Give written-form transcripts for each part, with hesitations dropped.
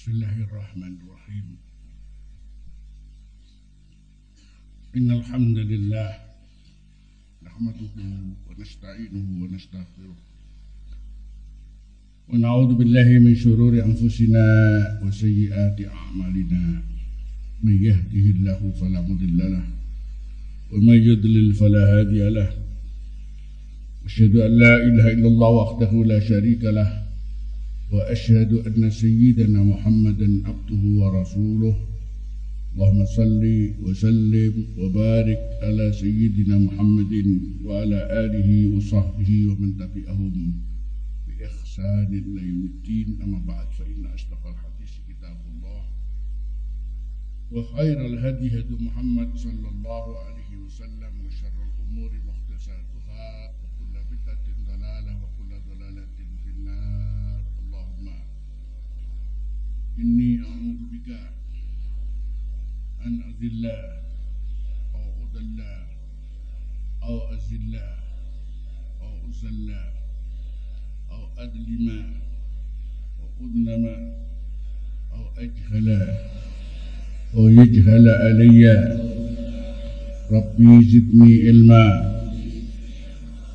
Bismillahirrahmanirrahim. Innal hamdalillah nahmaduhu wa nasta'inuhu wa nastaghfiruh wa na'udzu billahi min shururi anfusina wa sayyiati a'malina. May yahdihillahu fala mudilla lahu wa may yudlil fala hadiya lahu. Asyhadu an la ilaha illallah wahdahu la syarika lahu wa asyhadu anna sayyidana Muhammadan abduhu wa rasuluh. Allahumma salli wa sallim wa barik ala sayyidina Muhammadin wa ala alihi wa sahbihi wa man tabi'ahum bi ihsanin ila yaumiddin. Amma ba'd, fa inna asdaqal hadits kitabullah wa khairal hadi hadi Muhammad sallallahu alaihi wasallam wa syarrul umuri muhdatsatuha wa kullu bid'atin dalalah wa kullu dalalatin finnar. Inni a'udzu bika an azilla aw udalla aw azilla aw uzalla aw adlima aw udlama aw ajhala aw yajhala alayya. Rabbi zidni ilma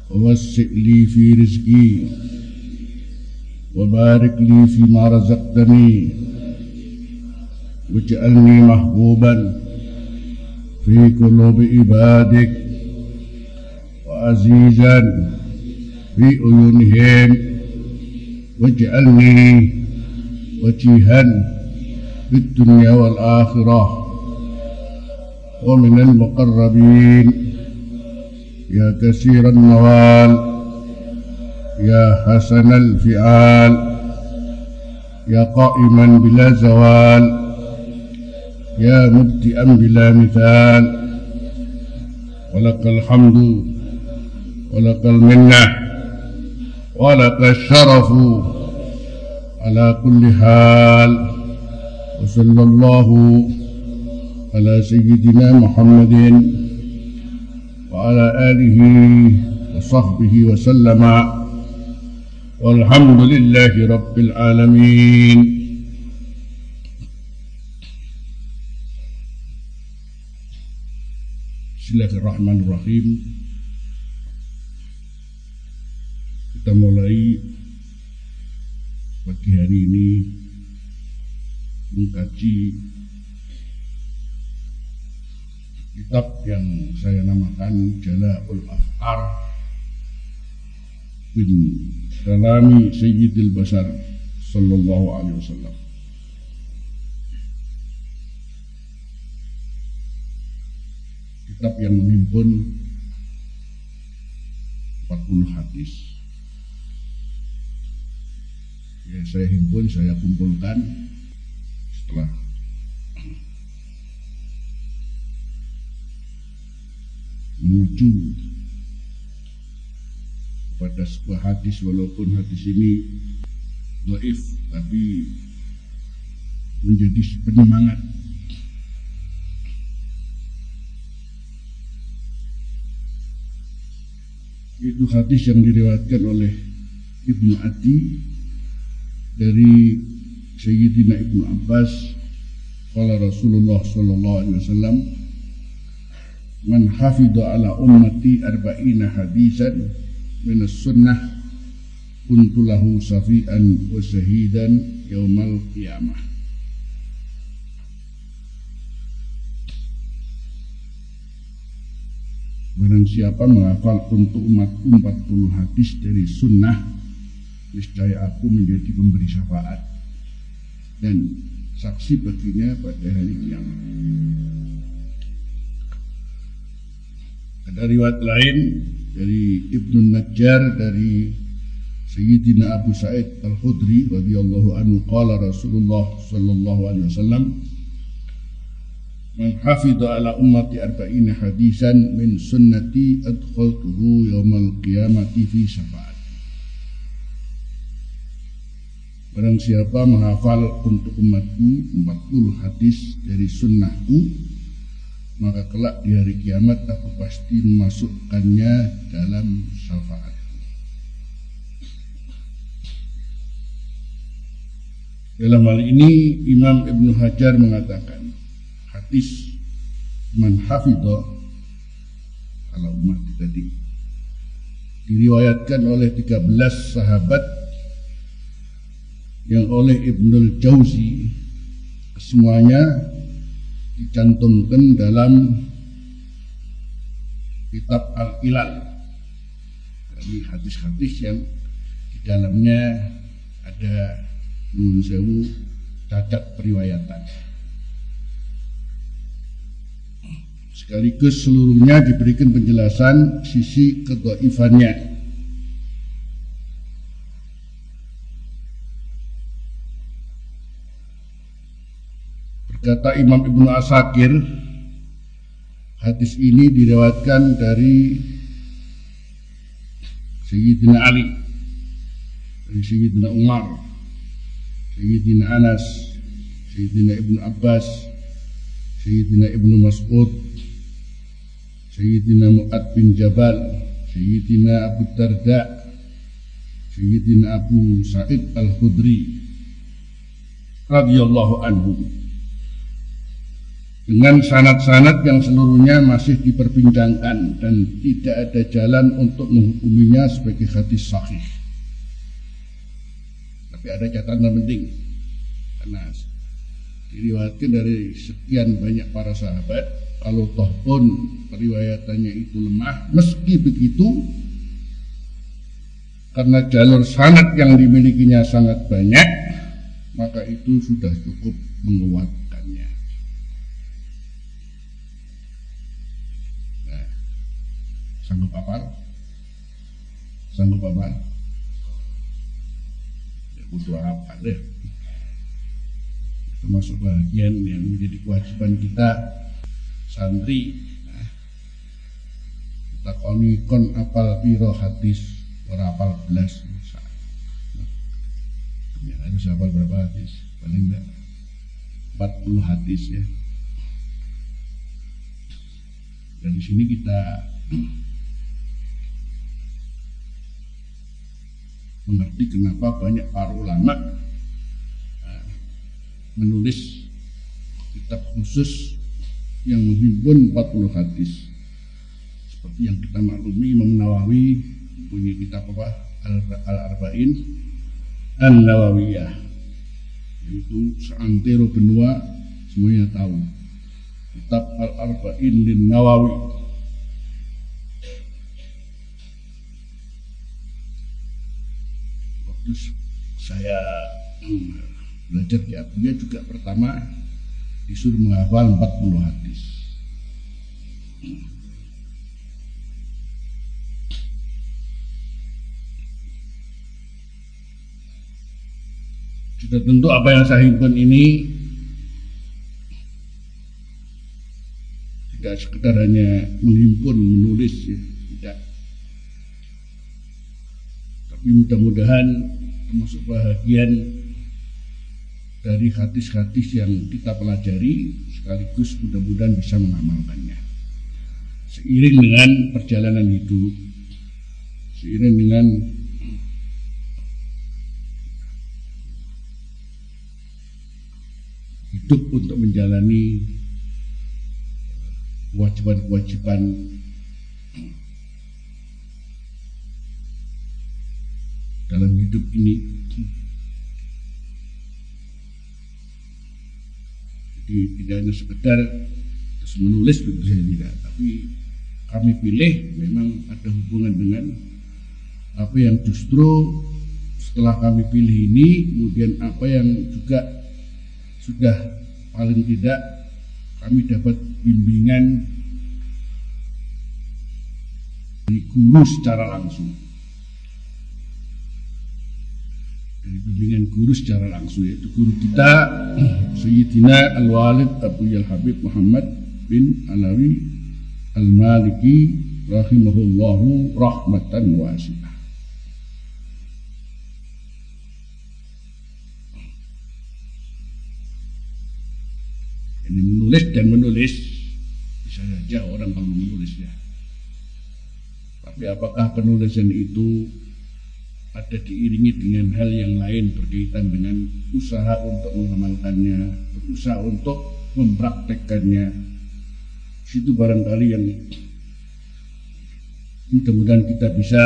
wa wassi' li fi rizqi wa barik li fi ma razaqtani waj'alni mahbuban fi qulubi ibadik wa azizan fi uyunihim waj'alni wajihan fid dunya wal akhirah wa minal muqarrabin ya katsiran nawal ya hasanal fi'al ya qa'iman bila zawal ya mubti'an bila mithal. Walakal hamdu walakal minnah walakal syarafu ala kulli hal. Wa sallallahu ala sayyidina Muhammadin wa ala alihi wa sahbihi wa sallama. Walhamdulillahi rabbil alamin. Bismillahirrahmanirrahim. Kita mulai pagi hari ini mengkaji kitab yang saya namakan Jala'ul Af'ar bin Kalami Sayyidil Bashar sallallahu alaihi wasallam. Kitab yang menghimpun 40 hadis. Ya, saya himpun, saya kumpulkan setelah menuju pada sebuah hadis, walaupun hadis ini dhaif tapi menjadi penyemangat. Itu hadis yang diriwayatkan oleh Ibnu Adi dari Sayyidina Ibnu Abbas, qala Rasulullah sallallahu alaihi wasallam, man hafidha ala ummati arba'ina hadisan min as-sunnah kuntu lahu safi'an wa shahidan yaumal qiyamah. Barang siapa menghafal untuk umatku 40 hadis dari sunnah, niscaya aku menjadi pemberi syafaat dan saksi baginya pada hari kiamat. Ada riwayat lain dari Ibnu Najjar dari Sayyidina Abu Sa'id Al-Khudri radhiyallahu anhu, qala Rasulullah sallallahu alaihi wasallam, man hafidha ala ummati arba'ina hadisan min sunnati adkhaltuhu yaumal qiyamati fi syafaat. Barang siapa menghafal untuk umatku 40 hadis dari sunnahku, maka kelak di hari kiamat aku pasti memasukkannya dalam syafaat. Dalam hal ini Imam Ibnu Hajar mengatakan hadis man hafidho kalau umat tadi diriwayatkan oleh 13 sahabat yang oleh Ibnul Jauzi semuanya dicantumkan dalam kitab Al-Ilal. Ini hadis-hadis yang di dalamnya ada nun sewu cacat periwayatan. Sekaligus seluruhnya diberikan penjelasan sisi kedhaifannya. Berkata Imam Ibnu Asakir, hadis ini diriwayatkan dari Sayyidina Ali, dari Sayyidina Umar, Sayyidina Anas, Sayyidina Ibnu Abbas, Sayyidina Ibnu Mas'ud, Sayyidina Mu'ad bin Jabal, Sayyidina Abu Darda, Sayyidina Abu Sa'id Al-Khudri radhiyallahu anhu, dengan sanad-sanad yang seluruhnya masih diperbincangkan dan tidak ada jalan untuk menghukuminya sebagai hadis sahih. Tapi ada catatan penting, karena diriwayatkan dari sekian banyak para sahabat, kalau toh pun periwayatannya itu lemah, meski begitu karena jalur sanad yang dimilikinya sangat banyak, maka itu sudah cukup menguatkannya. Nah, sanggup apa? Sanggup apa? Ya, butuh apa deh? Termasuk bagian yang menjadi kewajiban kita santri. Nah, kita kon apal piro hadis, ora apal belas. Ya, harus hafal berapa hadis? Paling enggak 40 hadis ya. Dan di sini kita mengerti kenapa banyak para ulama menulis kitab khusus yang menghimpun 40 hadis. Seperti yang kita maklumi, Imam Nawawi punya kitab apa? Al-Arba'in An-Nawawiyah, yaitu seantero benua semuanya tahu. Kitab Al-Arba'in Lin Nawawi. Waktu saya belajar di Abuya juga pertama disuruh menghafal 40 hadis. Sudah tentu apa yang saya himpun ini tidak sekedar hanya menghimpun, menulis ya, tidak. Tapi mudah-mudahan termasuk bahagian dari hadis-hadis yang kita pelajari, sekaligus mudah-mudahan bisa mengamalkannya. Seiring dengan perjalanan hidup, seiring dengan hidup untuk menjalani kewajiban-kewajiban dalam hidup ini. Jadi tidak hanya sekedar terus menulis begitu saja, tidak, tapi kami pilih memang ada hubungan dengan apa yang justru setelah kami pilih ini, kemudian apa yang juga sudah paling tidak kami dapat bimbingan dari guru secara langsung. Dari bimbingan guru secara langsung, yaitu guru kita Sayyidina Al-Walid Abu Yal Habib Muhammad bin Alawi Al-Maliki rahimahullahu rahmatan wasi'ah. Ini menulis dan menulis bisa saja orang kalau menulis ya. Tapi apakah penulisan itu ada diiringi dengan hal yang lain berkaitan dengan usaha untuk mengamalkannya, berusaha untuk mempraktekkannya. Situ barangkali yang mudah-mudahan kita bisa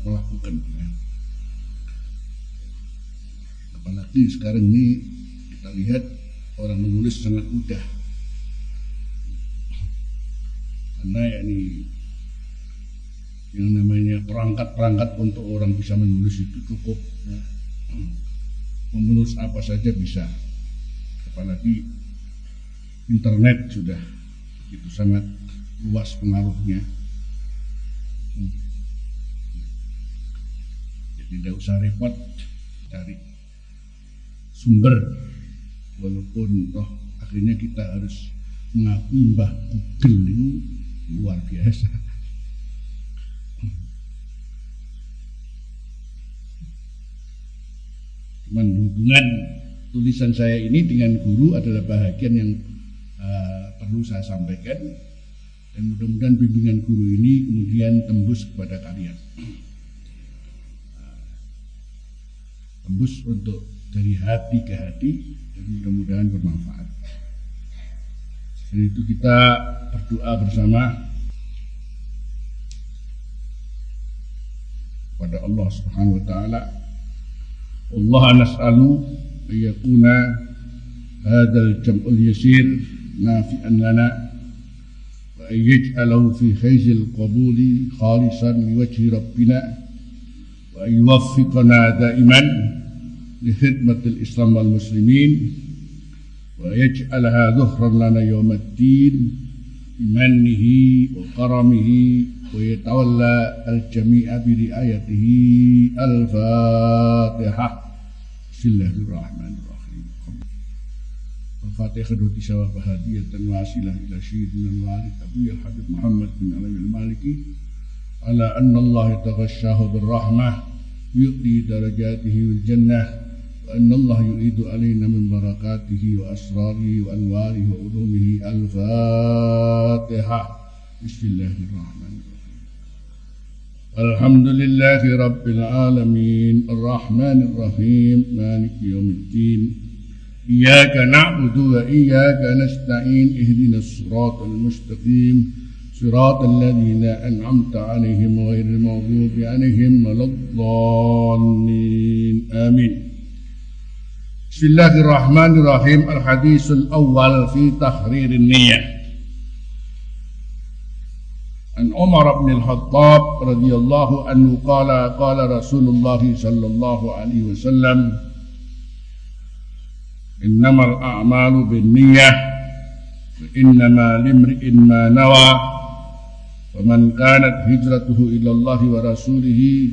melakukan. Apalagi sekarang ini kita lihat orang menulis sangat mudah, karena yakni yang namanya perangkat-perangkat untuk orang bisa menulis itu cukup, ya. Menulis apa saja bisa, apalagi internet sudah begitu sangat luas pengaruhnya. Jadi tidak usah repot cari sumber, walaupun akhirnya kita harus mengakui Mbah Google itu luar biasa. Cuman hubungan tulisan saya ini dengan guru adalah bahagian yang perlu saya sampaikan, dan mudah-mudahan bimbingan guru ini kemudian tembus kepada kalian, tembus untuk dari hati ke hati, dan mudah-mudahan bermanfaat. Dan itu kita berdoa bersama kepada Allah Subhanahu wa taala. Allah nas'alu ayyakuna hadzal jam'ul yasir nafi'an lana wa ayyaj'alahu fi khayzil qabuli khalisan liwajhi rabbina wa ayyuwaffiqana daiman li khidmatil islam wal muslimin wa yaj'alaha dhuhran lana yawmaddin bimannihi wa karamihi wa yatawalla al-jami'a bi riayatihi. Al-Fatihah. Bismillahirrahmanirrahim. Al-Fatihah doti sawab hadiyatan wasilah ila sayyidina al-walid Abu Habib Muhammad bin Alawi al-Maliki ala anna Allah taghashahu birrahmah yu'ti darajatihi wal jannah wa anna Allah yu'idu alaina min barakatihi wa asrarihi wa anwarihi wa ulumihi. Al-Fatihah. Bismillahirrahmanirrahim. Alhamdulillahi Rabbil Alamin Ar-Rahmanir Rahim Maliki Yawmiddin Iyyaka na'budu wa iyyaka nasta'in Ihdinas siratal mustaqim Siratal ladzina an'amta 'alaihim ghairil maghdubi 'alaihim waladdallin. Amin. Bismillahirrahmanirrahim. Al-hadisul awwal fi tahririn niyyah. An Umar bin Al-Khattab radhiyallahu anhu qala Rasulullah sallallahu alaihi wasallam innamal a'malu binniyah wa innama limri'in ma nawa wa man kanat hijratuhu ila Allah wa rasulih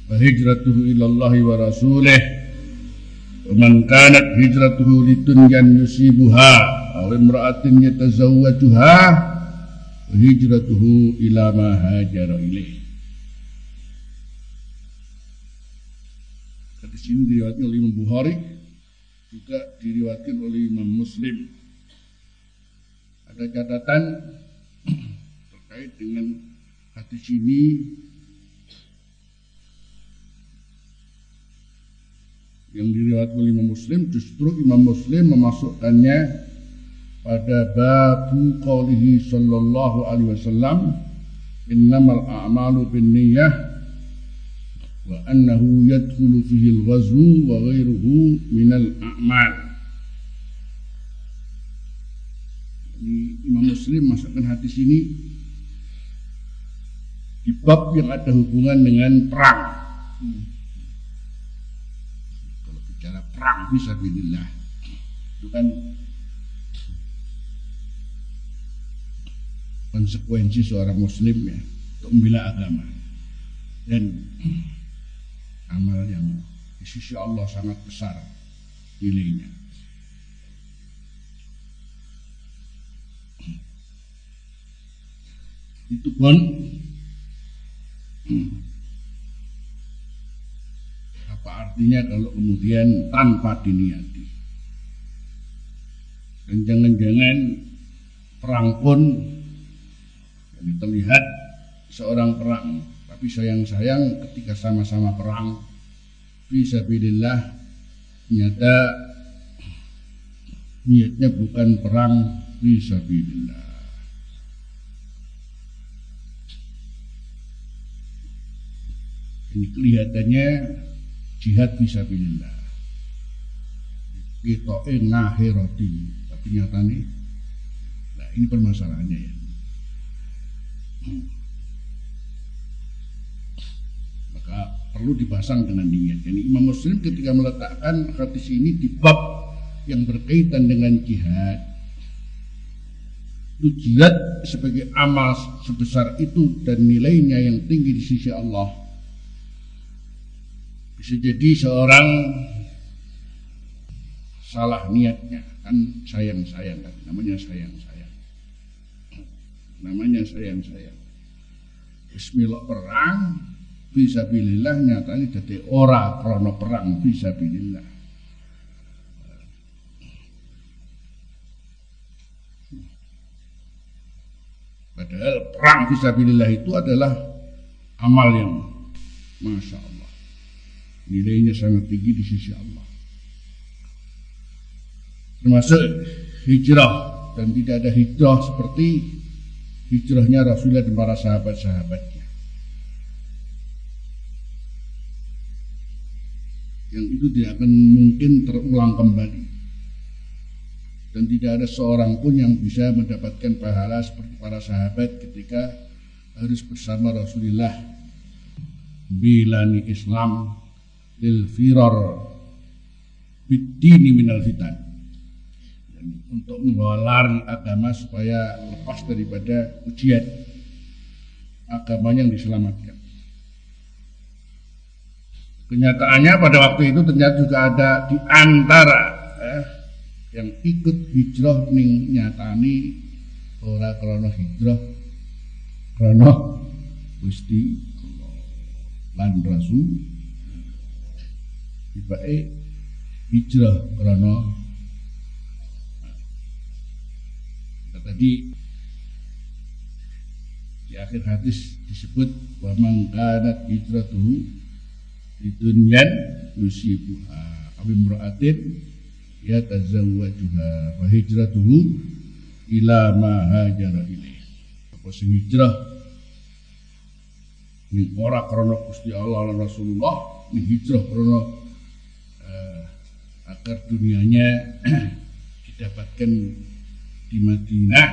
wa hijratuhu ila Allah wa rasulih wa man kanat hijratuhu lidunyan yusibuha aw imra'atin yatazawwajuha hijratuhu ila ma hajara ilaih. Di sini diriwayatkan oleh Imam Bukhari, juga diriwayatkan oleh Imam Muslim. Ada catatan terkait dengan hadis ini yang diriwayatkan oleh Imam Muslim. Justru Imam Muslim memasukkannya pada babu qaulihi sallallahu alaihi wasallam innamal a'malu binniyah wa annahu yadkhulu fihi al-ghazwu wa ghairuhu minal a'mal. Imam Muslim masukkan hadis ini di bab yang ada hubungan dengan perang. Kalau bicara perang fisabilillah itu kan konsekuensi seorang muslim ya untuk membela agama dan amal yang di sisi Allah sangat besar nilainya. Itu pun apa artinya kalau kemudian tanpa diniati, dan jangan-jangan perang pun terlihat seorang perang, tapi tapi sayang-sayang ketika sama-sama perang fisabilillah, ternyata niatnya bukan perang fisabilillah. Ini kelihatannya jihad fisabilillah, kita ngahirati, tapi nyatanya, nah ini permasalahannya ya. Maka perlu dipasang dengan niat. Jadi Imam Muslim ketika meletakkan hadis ini di bab yang berkaitan dengan jihad, itu jihad sebagai amal sebesar itu dan nilainya yang tinggi di sisi Allah, bisa jadi seorang salah niatnya, kan sayang-sayang, kan namanya sayang-sayang, namanya sayang-sayang. Bismillah perang fisabilillah, nyatanya dadi ora krana perang fisabilillah. Padahal perang fisabilillah itu adalah amal yang Masya Allah, nilainya sangat tinggi di sisi Allah, termasuk hijrah. Dan tidak ada hijrah seperti hijrahnya Rasulullah dan para sahabat-sahabatnya, yang itu tidak akan mungkin terulang kembali. Dan tidak ada seorang pun yang bisa mendapatkan pahala seperti para sahabat ketika harus bersama Rasulullah bilani Islam lil firar bid-dini minal fitan, untuk membawa lari agama supaya lepas daripada ujian, agamanya yang diselamatkan. Kenyataannya pada waktu itu ternyata juga ada di antara yang ikut hijrah ning nyatani ora krana hijrah krana Gusti Allah lan Rasul, tibake hijrah krana tadi di akhir hadis disebut wa man kanat hijratuhu lidunyan yusibuha aw imra'atin yatazawwajuha wa hijratuhu ila ma hajara ilaih. Apa sing hijrah ning ora krana Gusti Allah lan Rasulullah, ning hijrah krana agar dunianya didapatkan di Madinah.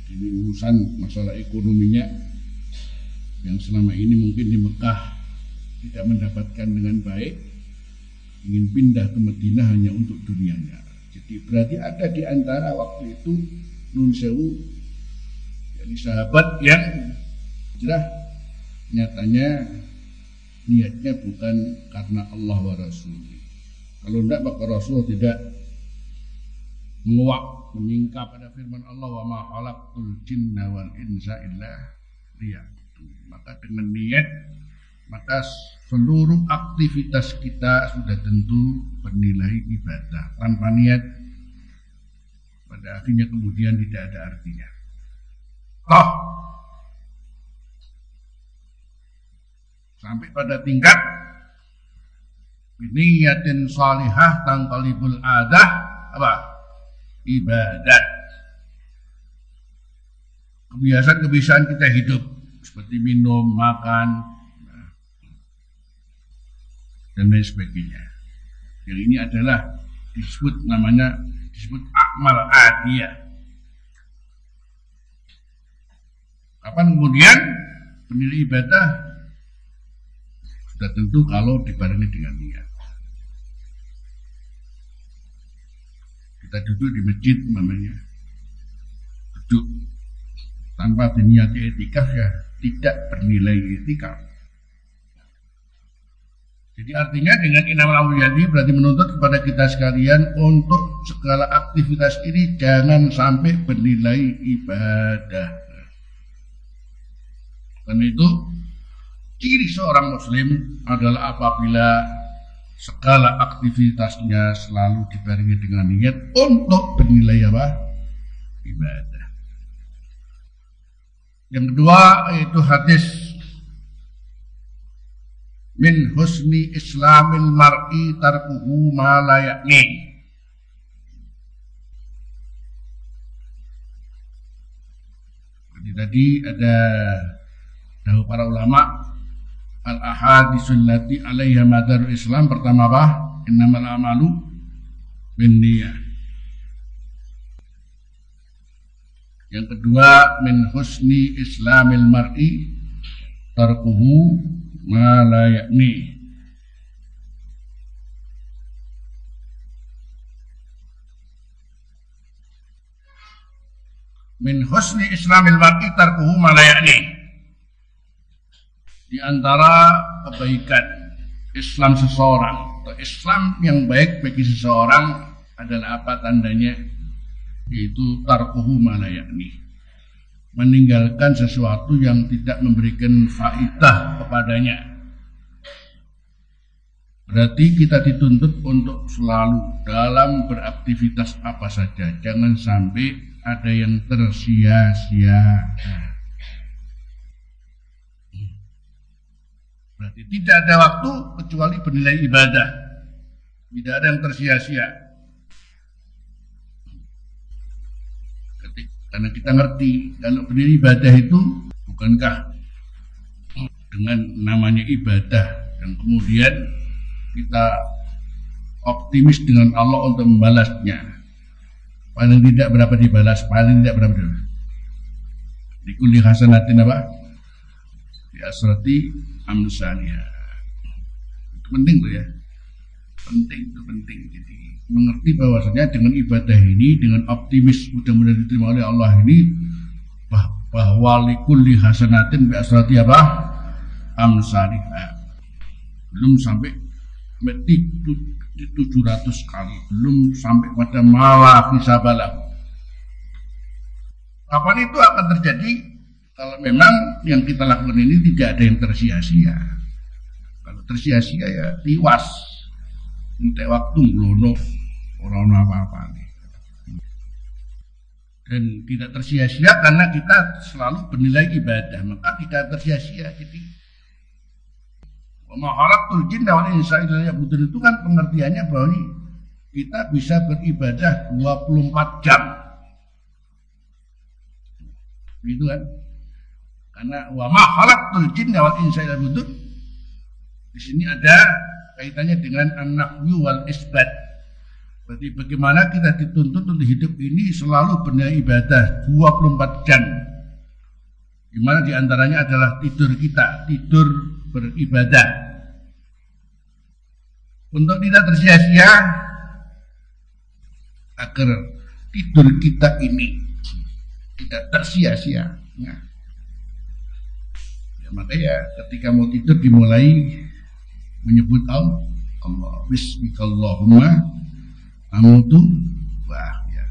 Ini urusan masalah ekonominya yang selama ini mungkin di Mekah tidak mendapatkan dengan baik, ingin pindah ke Madinah hanya untuk dunianya. Jadi berarti ada di antara waktu itu nun sewu, yakni sahabat yang hijrah nyatanya niatnya bukan karena Allah wa Rasul. Kalau tidak maka Rasul tidak menguak menyingkap pada firman Allah wa ma khalaqtul jinna wal insa illa liya'budun. Maka dengan niat maka seluruh aktivitas kita sudah tentu bernilai ibadah. Tanpa niat pada akhirnya kemudian tidak ada artinya. Sampai pada tingkat biniyatin salihah tangqalibul adah apa? Ibadat. Kebiasaan-kebiasaan kita hidup seperti minum, makan, dan lain sebagainya. Yang ini adalah disebut amal adiyah. Kapan kemudian bernilai ibadah? Sudah tentu kalau dibarengi dengan niat. Kita duduk di masjid namanya duduk tanpa diniati etikaf ya tidak bernilai etikaf. Jadi artinya dengan inamal awliyadi berarti menuntut kepada kita sekalian untuk segala aktivitas ini jangan sampai bernilai ibadah. Karena itu ciri seorang muslim adalah apabila segala aktivitasnya selalu dibarengi dengan niat untuk bernilai apa? Ibadah. Yang kedua yaitu hadis min husni islamil mar'i tarkuhu ma la ya'ni. Jadi tadi ada dahulu para ulama al-ahadisul lati alaiha madarul Islam. Pertama apa? Innamal amalu binniyah. Yang kedua, min husni islamil mar'i tarkuhu ma la ya'ni. Min husni islamil mar'i tarkuhu ma la ya'ni. Di antara kebaikan Islam seseorang atau Islam yang baik bagi seseorang adalah apa tandanya? Yaitu tarkuhu ma la ya'ni, meninggalkan sesuatu yang tidak memberikan faedah kepadanya. Berarti kita dituntut untuk selalu dalam beraktivitas apa saja jangan sampai ada yang tersia-sia. Berarti tidak ada waktu kecuali bernilai ibadah. Tidak ada yang tersia-sia. Karena kita ngerti kalau bernilai ibadah itu bukankah dengan namanya ibadah dan kemudian kita optimis dengan Allah untuk membalasnya. Paling tidak berapa dibalas, paling tidak berapa dibalas. Di kulli hasanatin apa? Di asrati amsalihha. Itu penting tuh ya. Penting itu penting. Jadi mengerti bahwasanya dengan ibadah ini, dengan optimis mudah-mudahan diterima oleh Allah ini, bahwa likulli hasanatin bi asrati apa? Amsalihha. Belum sampai 700 kali, belum sampai pada malah hisabalah. Kapan itu akan terjadi? Kalau memang yang kita lakukan ini tidak ada yang tersia-sia. Kalau tersia-sia ya tiwas. Entek waktu nglono ora ono apa-apa. Dan tidak tersia-sia karena kita selalu bernilai ibadah, maka tidak tersia-sia. Jadi wa ma khalaqtul jinna wal insa illa liya'budun itu kan pengertiannya bahwa kita bisa beribadah 24 jam. Gitu kan? Karena wa ma khalaqtul jinna wal insa illa liya'budun di sini ada kaitannya dengan an-nafyu wal isbat. Berarti bagaimana kita dituntut untuk hidup ini selalu bernilai ibadah 24 jam. Di mana diantaranya adalah tidur kita, tidur beribadah. Untuk tidak tersia-sia, agar tidur kita ini tidak tersia-sia. Nah, ya, makanya ketika mau tidur dimulai menyebut Allah, bismikallahumma amutu wa ahya.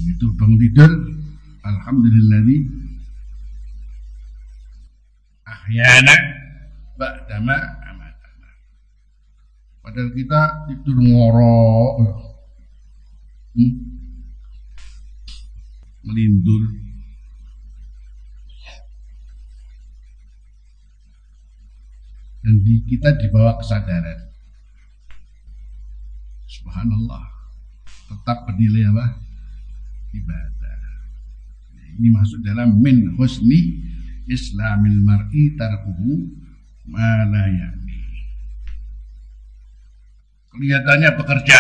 Itu bangun tidur, alhamdulillahi ahyana ba'dama amatana. Padahal kita tidur ngorok, melindur. Dan kita dibawa kesadaran. Subhanallah. Tetap bernilai apa? Ibadah. Ini masuk dalam min husni islamil mar'i tarkuhu ma la ya'ni. Kelihatannya bekerja,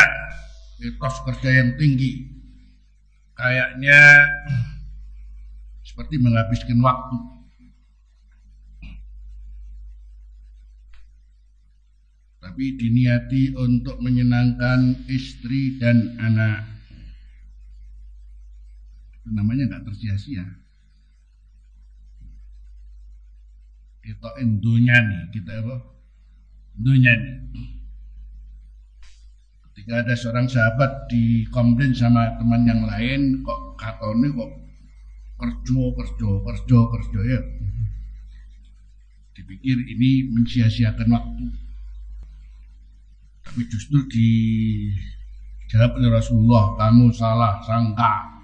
etos kerja yang tinggi, kayaknya seperti menghabiskan waktu. Tapi diniati untuk menyenangkan istri dan anak. Itu namanya nggak tersia-sia. Kita endunya nih, kita apa? Endunya nih. Ketika ada seorang sahabat dikomplain sama teman yang lain, kok katone kok kerja ya. Dipikir ini mensia-siakan waktu. Tapi justru dijawab oleh Rasulullah, kamu salah sangka.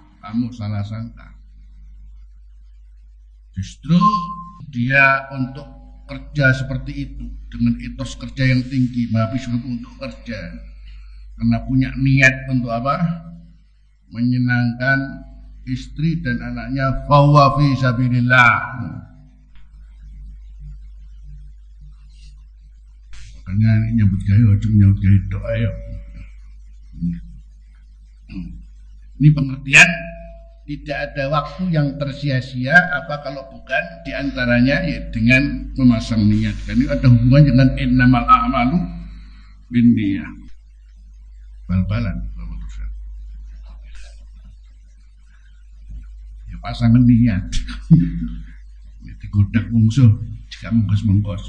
Justru dia untuk kerja seperti itu dengan etos kerja yang tinggi, menghabiskan waktu untuk kerja karena punya niat untuk apa? Menyenangkan istri dan anaknya, fahuwa fi sabilillah. Makanya nyambut gawe ojo nyambut gawe tok ayo. Ini pengertian tidak ada waktu yang tersia-sia apa kalau bukan diantaranya ya dengan memasang niat. Dan ini ada hubungan dengan innamal a'malu binniyah. Bal-balan ya pasangan niat. Digodak mungsuh jika mengkos-mengkos.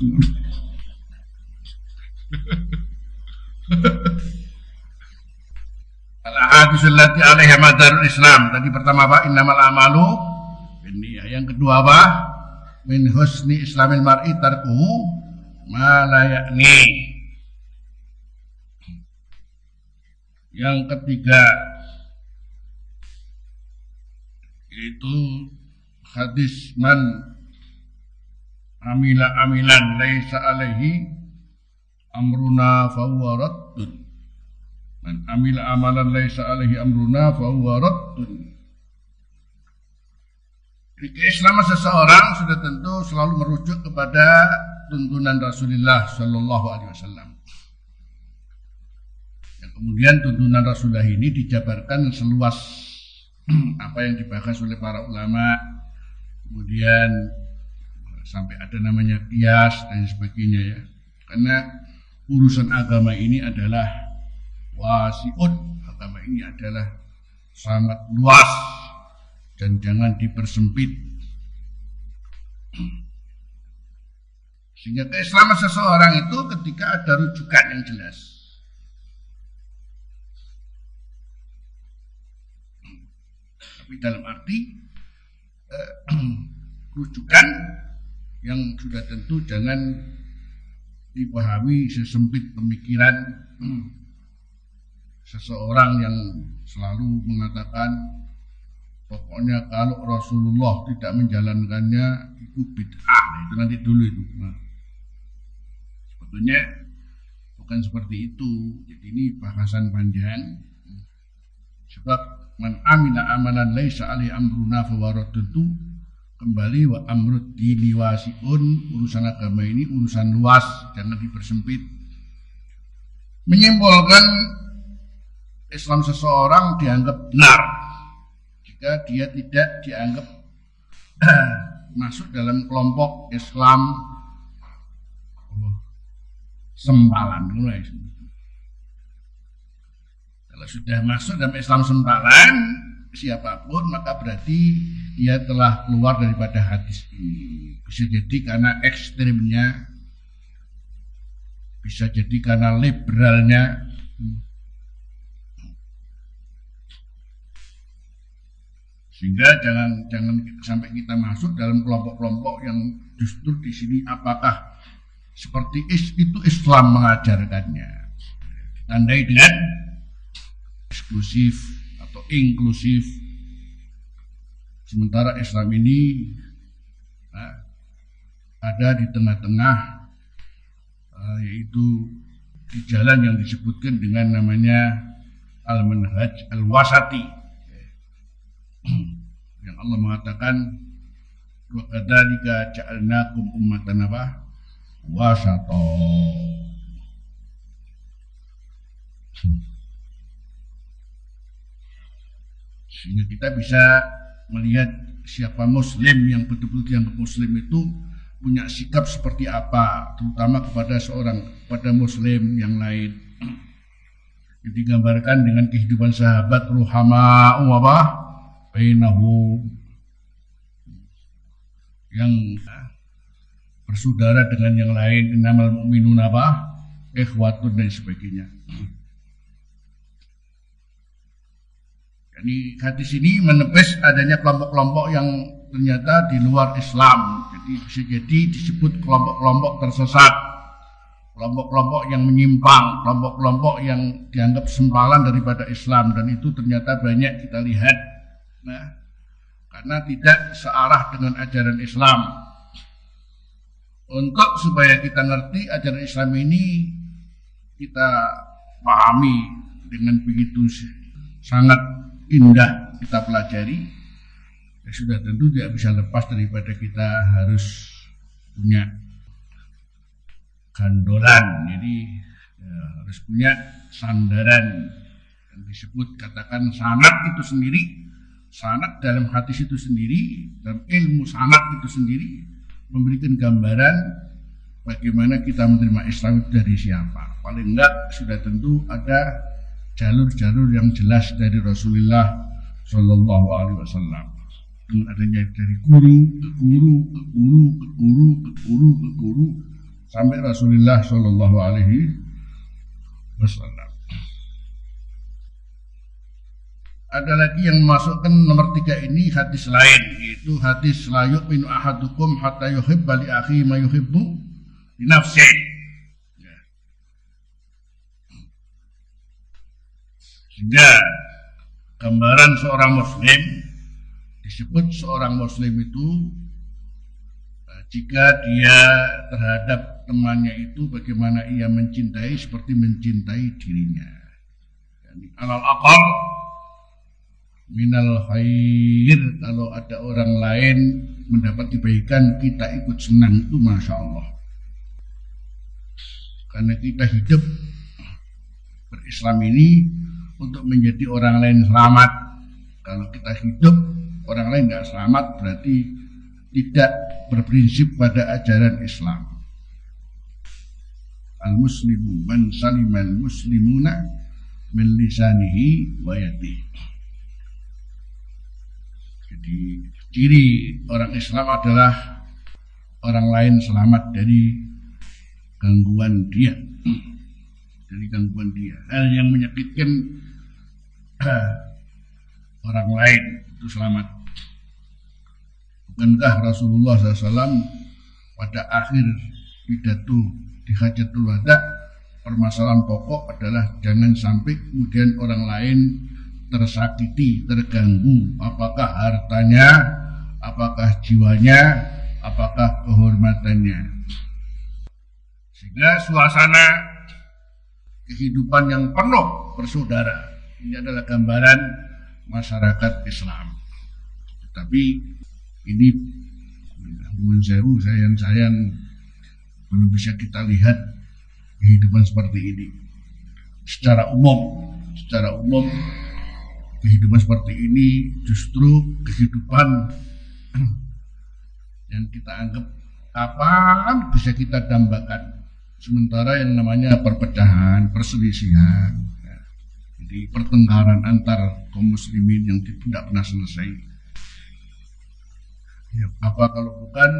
Al-ahadisul lati alaiha madarul Islam. Tadi pertama apa? Innamal a'malu binniyah. Yang kedua apa? Min husni islamil mar'i tarkuhu ma la ya'ni. Yang ketiga yaitu hadis man amila amilan laisa alaihi amruna fahuwa raddun. Man amila amalan laisa alaihi amruna fahuwa raddun. Keislaman seseorang sudah tentu selalu merujuk kepada tuntunan Rasulullah Shallallahu Alaihi Wasallam. Yang kemudian tuntunan Rasulullah ini dijabarkan seluas apa yang dibahas oleh para ulama, kemudian sampai ada namanya qiyas dan sebagainya ya. Karena urusan agama ini adalah wasi'un, agama ini adalah sangat luas dan jangan dipersempit. Sehingga keislaman seseorang itu ketika ada rujukan yang jelas. Tapi dalam arti rujukan yang sudah tentu jangan dipahami sesempit pemikiran seseorang yang selalu mengatakan pokoknya kalau Rasulullah tidak menjalankannya itu bid'ah. Itu nanti dulu itu. Nah, sebetulnya bukan seperti itu. Jadi ini bahasan panjang. Sebab man amila amalan laisa alaihi amruna fahuwa raddun itu kembali wa amrud dini wasi'un. Urusan agama ini urusan luas, jangan dipersempit. Menyimpulkan Islam seseorang dianggap benar jika dia tidak dianggap masuk dalam kelompok Islam sempalan. Kalau sudah masuk dalam Islam sempalan siapapun, maka berarti dia telah keluar daripada hadis ini. Bisa jadi karena ekstrimnya, bisa jadi karena liberalnya. Sehingga jangan sampai kita masuk dalam kelompok-kelompok yang justru di sini apakah seperti itu Islam mengajarkannya. Ditandai dengan eksklusif atau inklusif. Sementara Islam ini ada di tengah-tengah, yaitu di jalan yang disebutkan dengan namanya al-manhaj al-wasati. Yang Allah mengatakan wa kadzalika ja'alnakum ummatan wasata. Sehingga kita bisa melihat siapa muslim yang betul-betul dianggap muslim itu punya sikap seperti apa, terutama kepada muslim yang lain. Yang digambarkan dengan kehidupan sahabat ruhama'u bainahu, yang bersaudara dengan yang lain, innamal mu'minuna ikhwatun dan sebagainya. Jadi hadis ini menepis adanya kelompok-kelompok yang ternyata di luar Islam. Jadi bisa jadi disebut kelompok-kelompok tersesat, kelompok-kelompok yang menyimpang, kelompok-kelompok yang dianggap sempalan daripada Islam, dan itu ternyata banyak kita lihat. Nah, karena tidak searah dengan ajaran Islam. Untuk supaya kita ngerti ajaran Islam ini, kita pahami dengan begitu sangat indah, kita pelajari, ya sudah tentu tidak bisa lepas daripada kita harus punya gandolan, jadi ya, harus punya sandaran yang disebut katakan sanad itu sendiri. Sanad dalam hadis itu sendiri, dalam ilmu sanad itu sendiri memberikan gambaran bagaimana kita menerima Islam itu dari siapa. Paling enggak sudah tentu ada jalur-jalur yang jelas dari Rasulullah Shallallahu Alaihi Wasallam. Dengan adanya dari guru ke guru ke guru ke guru ke guru ke guru sampai Rasulullah Shallallahu Alaihi Wasallam. Ada lagi yang masukkan nomor 3 ini hadis lain, yaitu hadis la yu'minu ahadukum hatta yuhibba li akhihi ma yuhibbu li nafsihi. Sehingga gambaran seorang muslim disebut seorang muslim itu jika dia terhadap temannya itu bagaimana ia mencintai seperti mencintai dirinya. Yani alal aqal minal khair, kalau ada orang lain mendapat kebaikan kita ikut senang, itu Masya Allah. Karena kita hidup berislam ini untuk menjadi orang lain selamat. Kalau kita hidup orang lain tidak selamat, berarti tidak berprinsip pada ajaran Islam. Al-muslimu man salimal muslimuna min lisanihi wa yadihi. Jadi ciri orang Islam adalah orang lain selamat dari gangguan dia, hal yang menyakitkan orang lain itu selamat. Bukankah Rasulullah SAW pada akhir pidato di Hajatul Wada, permasalahan pokok adalah jangan sampai kemudian orang lain tersakiti, terganggu, apakah hartanya, apakah jiwanya, apakah kehormatannya. Sehingga suasana kehidupan yang penuh bersaudara ini adalah gambaran masyarakat Islam. Tetapi ini sayang belum bisa kita lihat kehidupan seperti ini secara umum. Kehidupan seperti ini justru kehidupan yang kita anggap kapan bisa kita dambakan. Sementara yang namanya perpecahan, perselisihan, ya, jadi pertengkaran antar kaum muslimin yang tidak pernah selesai. Ya, apa kalau bukan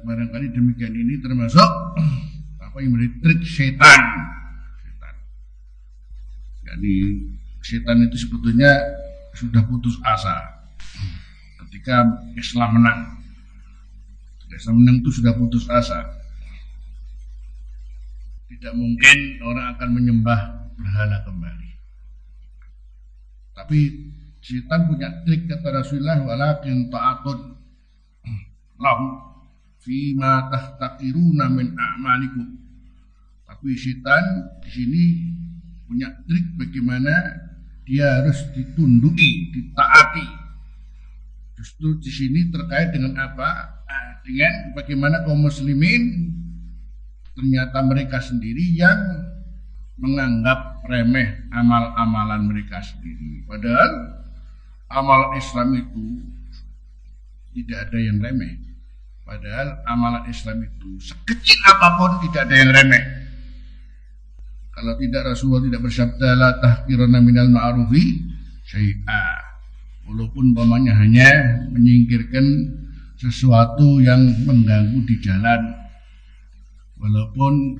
barangkali demikian ini termasuk apa yang menjadi trik setan. Jadi setan itu sebetulnya sudah putus asa ketika Islam menang. Islam menang itu sudah putus asa. Tidak mungkin orang akan menyembah berhala kembali. Tapi setan punya trik, kata Rasulullah, walakin ta'atun lahu fima tahtaqiruna min a'malikum. Tapi setan di sini punya trik bagaimana dia harus ditunduki, ditaati. Justru di sini terkait dengan apa? Dengan bagaimana kaum muslimin ternyata mereka sendiri yang menganggap remeh amal-amalan mereka sendiri. Padahal amal Islam itu tidak ada yang remeh. Padahal amalan Islam itu sekecil apapun tidak ada yang remeh. Kalau tidak, Rasulullah tidak bersabda la tahqirana minal ma'rufi syai'a. Walaupun umpamanya hanya menyingkirkan sesuatu yang mengganggu di jalan. Walaupun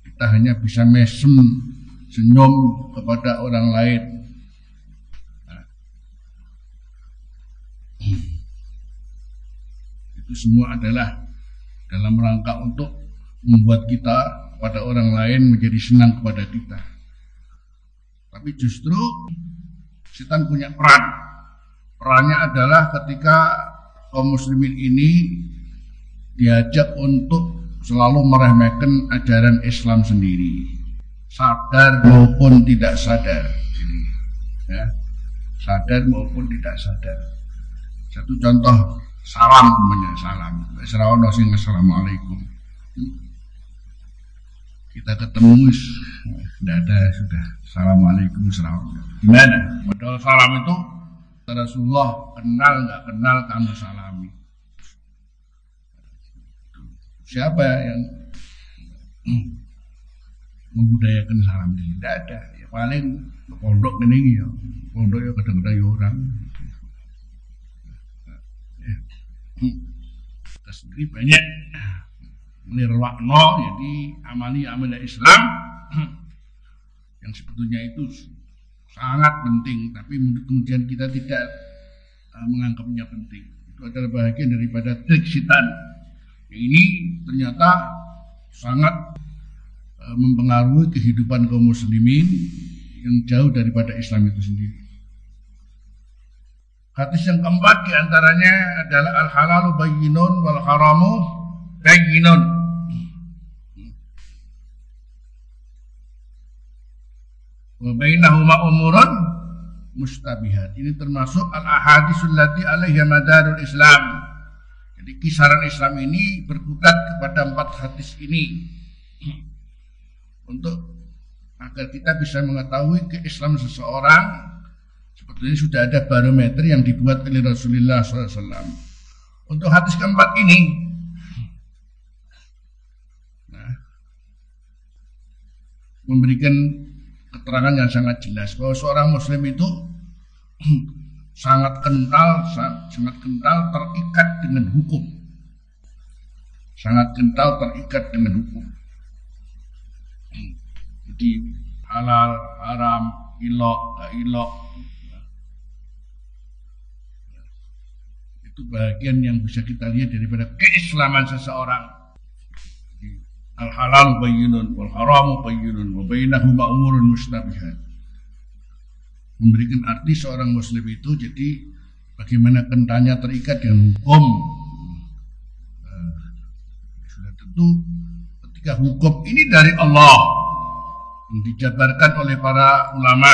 kita hanya bisa mesem, senyum kepada orang lain. Itu semua adalah dalam rangka untuk membuat kita pada orang lain menjadi senang kepada kita. Tapi justru setan punya peran. Perannya adalah ketika kaum muslimin ini diajak untuk selalu meremehkan ajaran Islam sendiri, sadar maupun tidak sadar. Jadi, ya, sadar maupun tidak sadar. Satu contoh, salam namanya, salam. Serawono sing assalamualaikum. Kita ketemu, tidak ada sudah assalamualaikum serawono. Gimana? Padahal salam itu Rasulullah kenal nggak kenal kamu salami. Siapa yang membudayakan salam ini? Tidak ada. Ya paling pondok ini ya, pondok ya kadang-kadang ya orang. Kita sendiri banyak menirwakno, jadi amali-amali Islam yang sebetulnya itu sangat penting, tapi kemudian kita tidak menganggapnya penting. Itu adalah bagian daripada trik setan. Ini ternyata sangat mempengaruhi kehidupan kaum muslimin yang jauh daripada Islam itu sendiri. Hadis yang keempat diantaranya adalah al-halalu bayyinun wal haramu bayyinun. Wa bainahuma umurun mustabihat. Ini termasuk al-ahadisul lati alaiha madarul Islam. Jadi kisaran Islam ini berkutat kepada 4 hadis ini untuk agar kita bisa mengetahui keislaman seseorang. Sebetulnya sudah ada barometer yang dibuat oleh Rasulullah SAW. Untuk hadis keempat ini, memberikan keterangan yang sangat jelas bahwa seorang Muslim itu sangat kental terikat dengan hukum. Sangat kental terikat dengan hukum. Jadi halal, haram, ilok, gak ilok. Itu bagian yang bisa kita lihat daripada keislaman seseorang. Al-halal bayyinun wal haramu bayyinun wa bainahuma umurun mustabihat. Memberikan arti seorang muslim itu jadi bagaimana kentalnya terikat dengan hukum. Sudah tentu ketika hukum ini dari Allah yang dijabarkan oleh para ulama,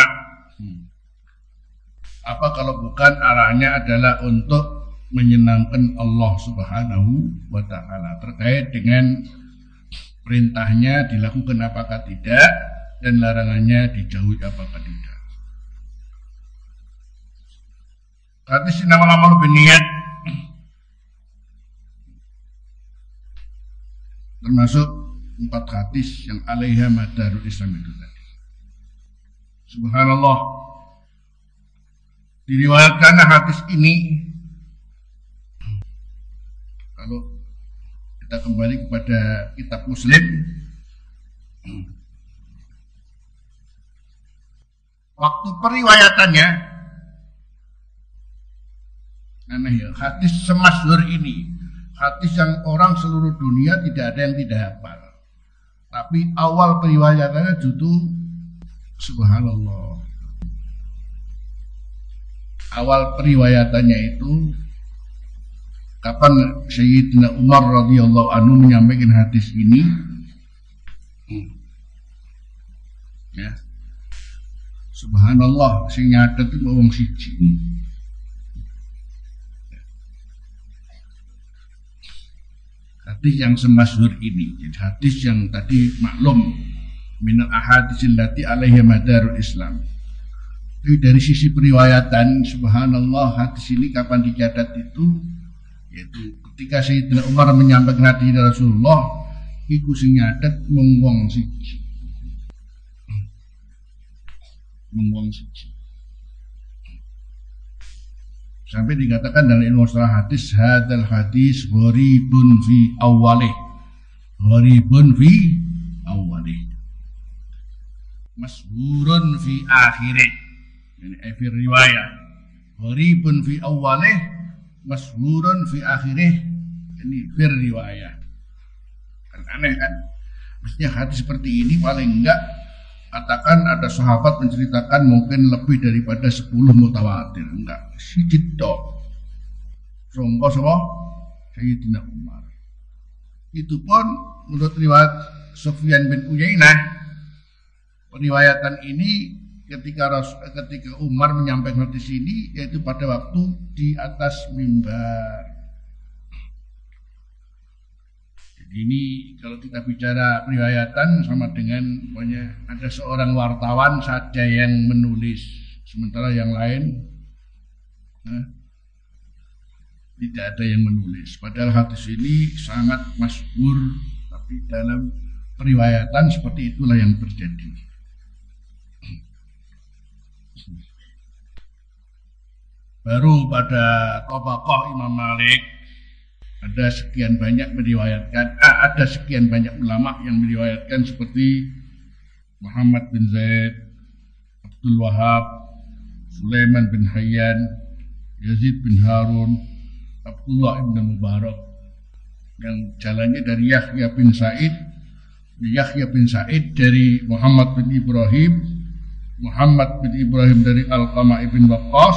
apa kalau bukan arahnya adalah untuk menyenangkan Allah Subhanahu wa ta'ala terkait dengan perintahnya dilakukan apakah tidak dan larangannya dijauhi apakah tidak. Hadis innamal binniyat termasuk 4 hadis yang alaiha madarul Islam itu tadi. Subhanallah, diriwayatkan hadis ini, kalau kita kembali kepada kitab Muslim, waktu periwayatannya aneh ya, hadis semasyhur ini, hadis yang orang seluruh dunia tidak ada yang tidak hafal, tapi awal periwayatannya justru subhanallah, awal periwayatannya itu kapan Sayyidina Umar radhiyallahu anhu menyampaikan hadis ini, ya, subhanallah, sing nyatet itu wong siji. Hadis yang semasyhur ini, jadi hadis yang tadi maklum minal ahadisil lati alaiha madarul Islam. Jadi dari sisi periwayatan, subhanallah, hadis ini kapan dicatat itu, yaitu ketika Sayyidina Umar menyampaikan hadis Rasulullah, iku sing nyatet mung wong siji. Sampai dikatakan dalam ilmu mustalah hadis, hadzal hadis gharibun fi awwalih. Gharibun fi awwalih. Masyhurun fi akhirih. Yani fi riwayah. Gharibun fi awwalih, masyhurun fi akhirih. Ini fi riwayah. Kan aneh kan? Mestinya hadis seperti ini paling enggak katakan ada sahabat menceritakan mungkin lebih daripada 10 mutawatir. Enggak, siji tok. Sangka sapa? Sayyidina Umar. Itu pun menurut riwayat Sufyan bin Uyainah, periwayatan ini ketika Umar menyampaikan hadis ini yaitu pada waktu di atas mimbar. Jadi ini kalau kita bicara periwayatan sama dengan pokoknya ada seorang wartawan saja yang menulis, sementara yang lain tidak ada yang menulis. Padahal hadis ini sangat masyhur, tapi dalam periwayatan seperti itulah yang terjadi. Baru pada Tabaqah Imam Malik ada sekian banyak ulama yang meriwayatkan seperti Muhammad bin Zaid, Abdul Wahab, Sulaiman bin Hayyan, Yazid bin Harun, Abdullah bin Mubarak, yang jalannya dari Yahya bin Sa'id dari Muhammad bin Ibrahim dari Alqamah bin Waqqas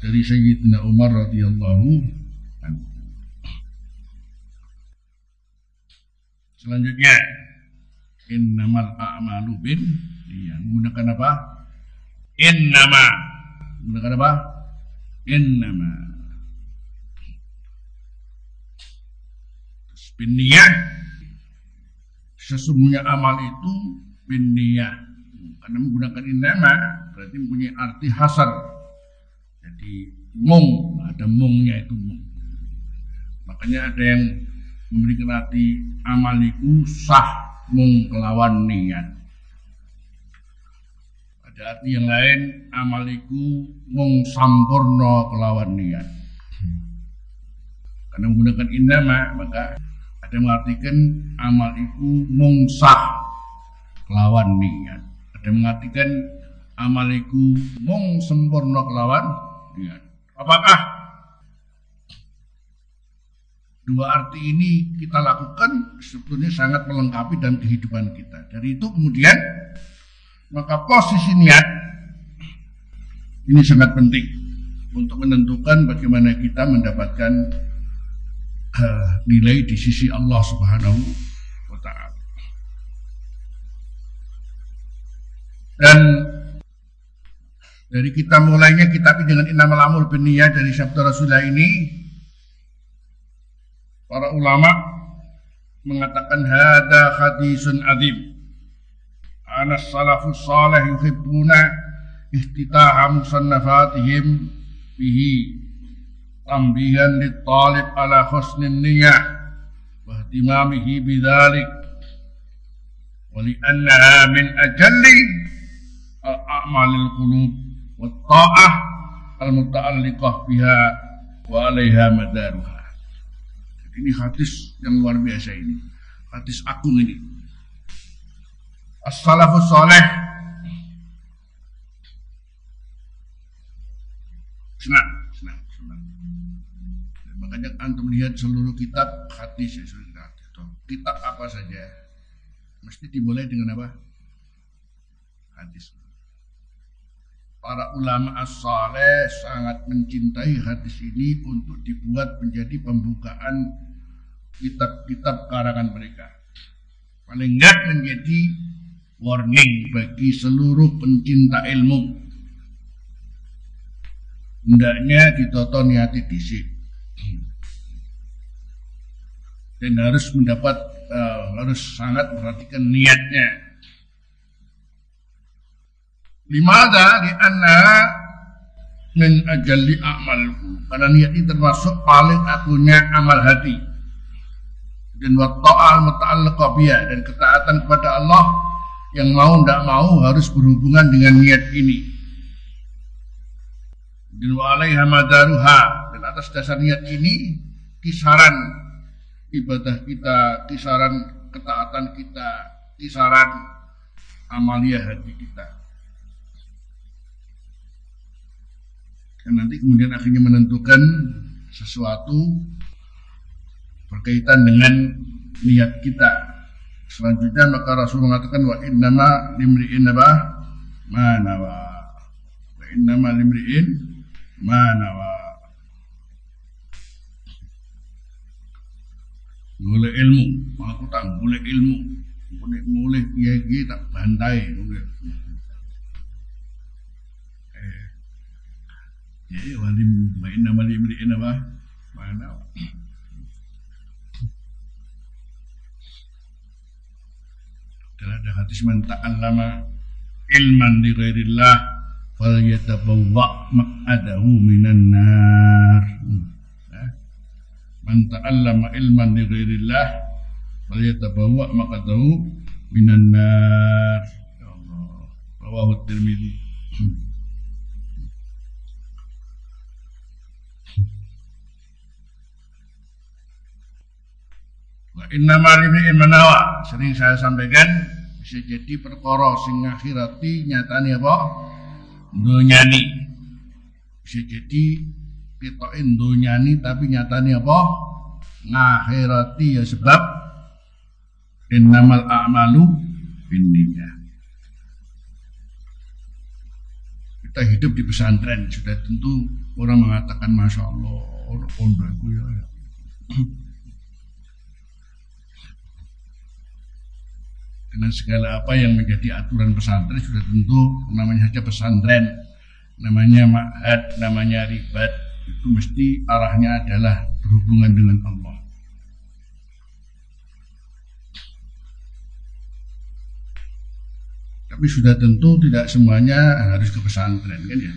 dari Sayyidina Umar radhiyallahu anhu. Selanjutnya, innamal a'malu bin niyyah. Menggunakan apa? Innama. Bin niyyah, sesungguhnya amal itu bin niyyah. Karena menggunakan innama berarti mempunyai arti hasar. Jadi ada mungnya itu mung. Makanya ada yang memberikan arti amaliku sah mung kelawan niat. Ada arti yang lain, amaliku mung sampurna kelawan niat. Karena menggunakan innama maka ada yang mengartikan amaliku mung sah kelawan niat. Ada yang mengartikan amaliku mung sempurna kelawan niat. Apakah dua arti ini kita lakukan sebetulnya sangat melengkapi dalam kehidupan kita. Dari itu kemudian maka posisi niat ini sangat penting untuk menentukan bagaimana kita mendapatkan nilai di sisi Allah Subhanahu wa ta'ala. Dan dari kita mulainya kitab dengan innamal a'malu binniyat dari sabda Rasulullah ini, para ulama mengatakan hada hadisun adzim. Ana salafus salih yuhibbuna ihtitaha musannafatihim bihi tambihan lit-talib ala husnin niyyah wa ihtimamihi bidzalik wa li'annaha min ajalli al-a'malil qulub wa ta'ah al-muta'alliqah biha wa 'alaiha madaruha. Ini hadis yang luar biasa ini. Hadis agung ini. As-salafus salih. Senang. Makanya antum melihat seluruh kitab hadis, kitab apa saja mesti dimulai dengan apa? Hadis. Para ulama as-saleh sangat mencintai hadis ini untuk dibuat menjadi pembukaan kitab-kitab karangan mereka. Paling enggak menjadi warning bagi seluruh pencinta ilmu. Hendaknya ditoto niati dhisik. Dan harus sangat perhatikan niatnya. Limada li'anna min ajalli a'malku. Karena niat ini termasuk paling agungnya amal hati. Dan wa ta'al muta'alliqa biha, dan ketaatan kepada Allah yang mau tidak mau harus berhubungan dengan niat ini. Dan wa 'alaiha madaruha, dan atas dasar niat ini kisaran ibadah kita, kisaran ketaatan kita, kisaran amalia hati kita. Dan nanti kemudian akhirnya menentukan sesuatu berkaitan dengan niat kita. Selanjutnya maka Rasul mengatakan wa innama limri'in ma nawa. Wa innama limri'in ma nawa. golek ilmu, aku tak golek ilmu, mulai kiai tak bantai, ya wali main nama beriin apa, mana? Kalau ada hadis man ta'allama ilman li ghairillah falyatabawwa maq'adahu minan nar. Man ta'allama ilman li ghairillah falyatabawwa maq'adahu minan nar. Ya Allah. Rawahu Tirmidzi. Innama limri'in manawa, sering saya sampaikan, bisa jadi perkara sing akhirati nyatane apa? Donyani. Bisa jadi ketokin donyani tapi nyatane apa? Ngakhirati, ya sebab innamal a'malu binniyah. Kita hidup di pesantren, sudah tentu orang mengatakan Masya Allah, orang pondokku ya. Dengan segala apa yang menjadi aturan pesantren, sudah tentu namanya saja pesantren, namanya ma'had, namanya ribat, itu mesti arahnya adalah berhubungan dengan Allah. Tapi sudah tentu tidak semuanya harus ke pesantren, kan ya?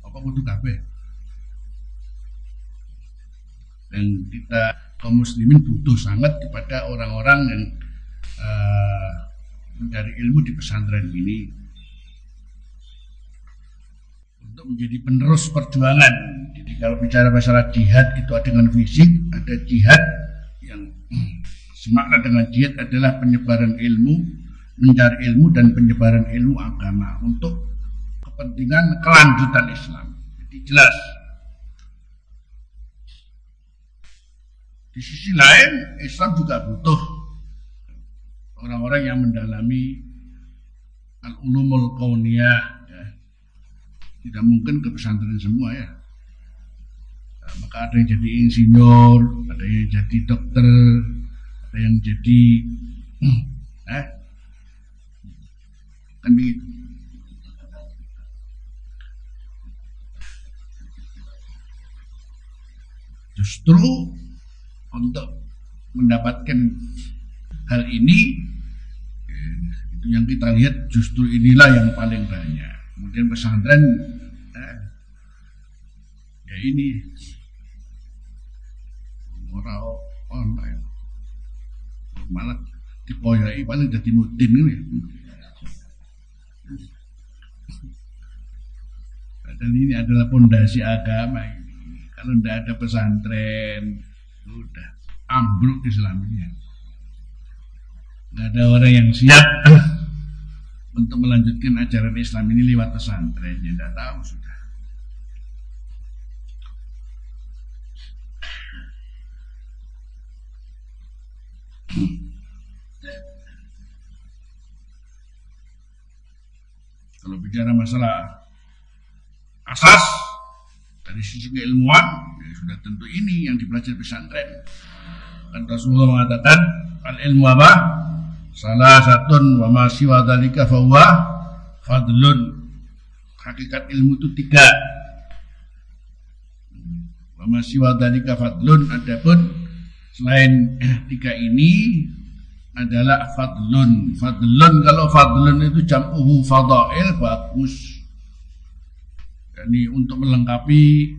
Apa kudu kabeh? Dan kita kaum muslimin butuh sangat kepada orang-orang yang mencari ilmu di pesantren ini untuk menjadi penerus perjuangan. Jadi kalau bicara masalah jihad itu ada dengan fisik, ada jihad yang semakna dengan jihad adalah penyebaran ilmu, mencari ilmu dan penyebaran ilmu agama untuk kepentingan kelanjutan Islam. Jadi jelas. Di sisi lain Islam juga butuh orang-orang yang mendalami al-ulumul kauniyah, ya. Tidak mungkin ke pesantren semua ya. Nah, maka ada yang jadi insinyur, ada yang jadi dokter, ada yang jadi kan begitu. Justru untuk mendapatkan hal ini, itu yang kita lihat justru inilah yang paling banyak. Kemudian pesantren, ya ini moral online, malah dipoyai paling jadi mudin ini. Padahal ini adalah pondasi agama ini. Kalau tidak ada pesantren, sudah ambruk Islamnya. Nggak ada orang yang siap untuk melanjutkan ajaran Islam ini lewat pesantren. Ya tidak tahu sudah. Kalau bicara masalah asas dari sisi keilmuan, ya sudah tentu ini yang dipelajari pesantren. Dan Rasulullah mengatakan al-ilmu apa? Salah satun wa ma siwa dzalika fa huwa fadlun. Hakikat ilmu itu 3. Wa ma siwa dzalika fadlun, adapun selain 3 ini adalah fadlun. Fadlun, kalau fadlun itu jam'uhu fadail, bagus. Jadi untuk melengkapi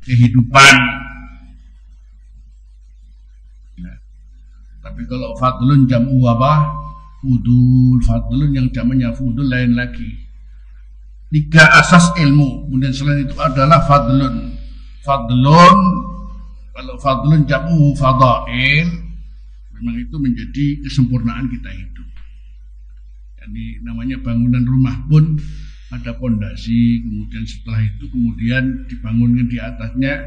kehidupan. Tapi kalau fadlun jam'u apa? Fudul. Fadlun yang jamanya fudul lain lagi. 3 asas ilmu. Kemudian selain itu adalah fadlun. Fadlun, kalau fadlun jam'u fadail, memang itu menjadi kesempurnaan kita hidup. Jadi namanya bangunan rumah pun ada pondasi, kemudian setelah itu kemudian dibangunkan di atasnya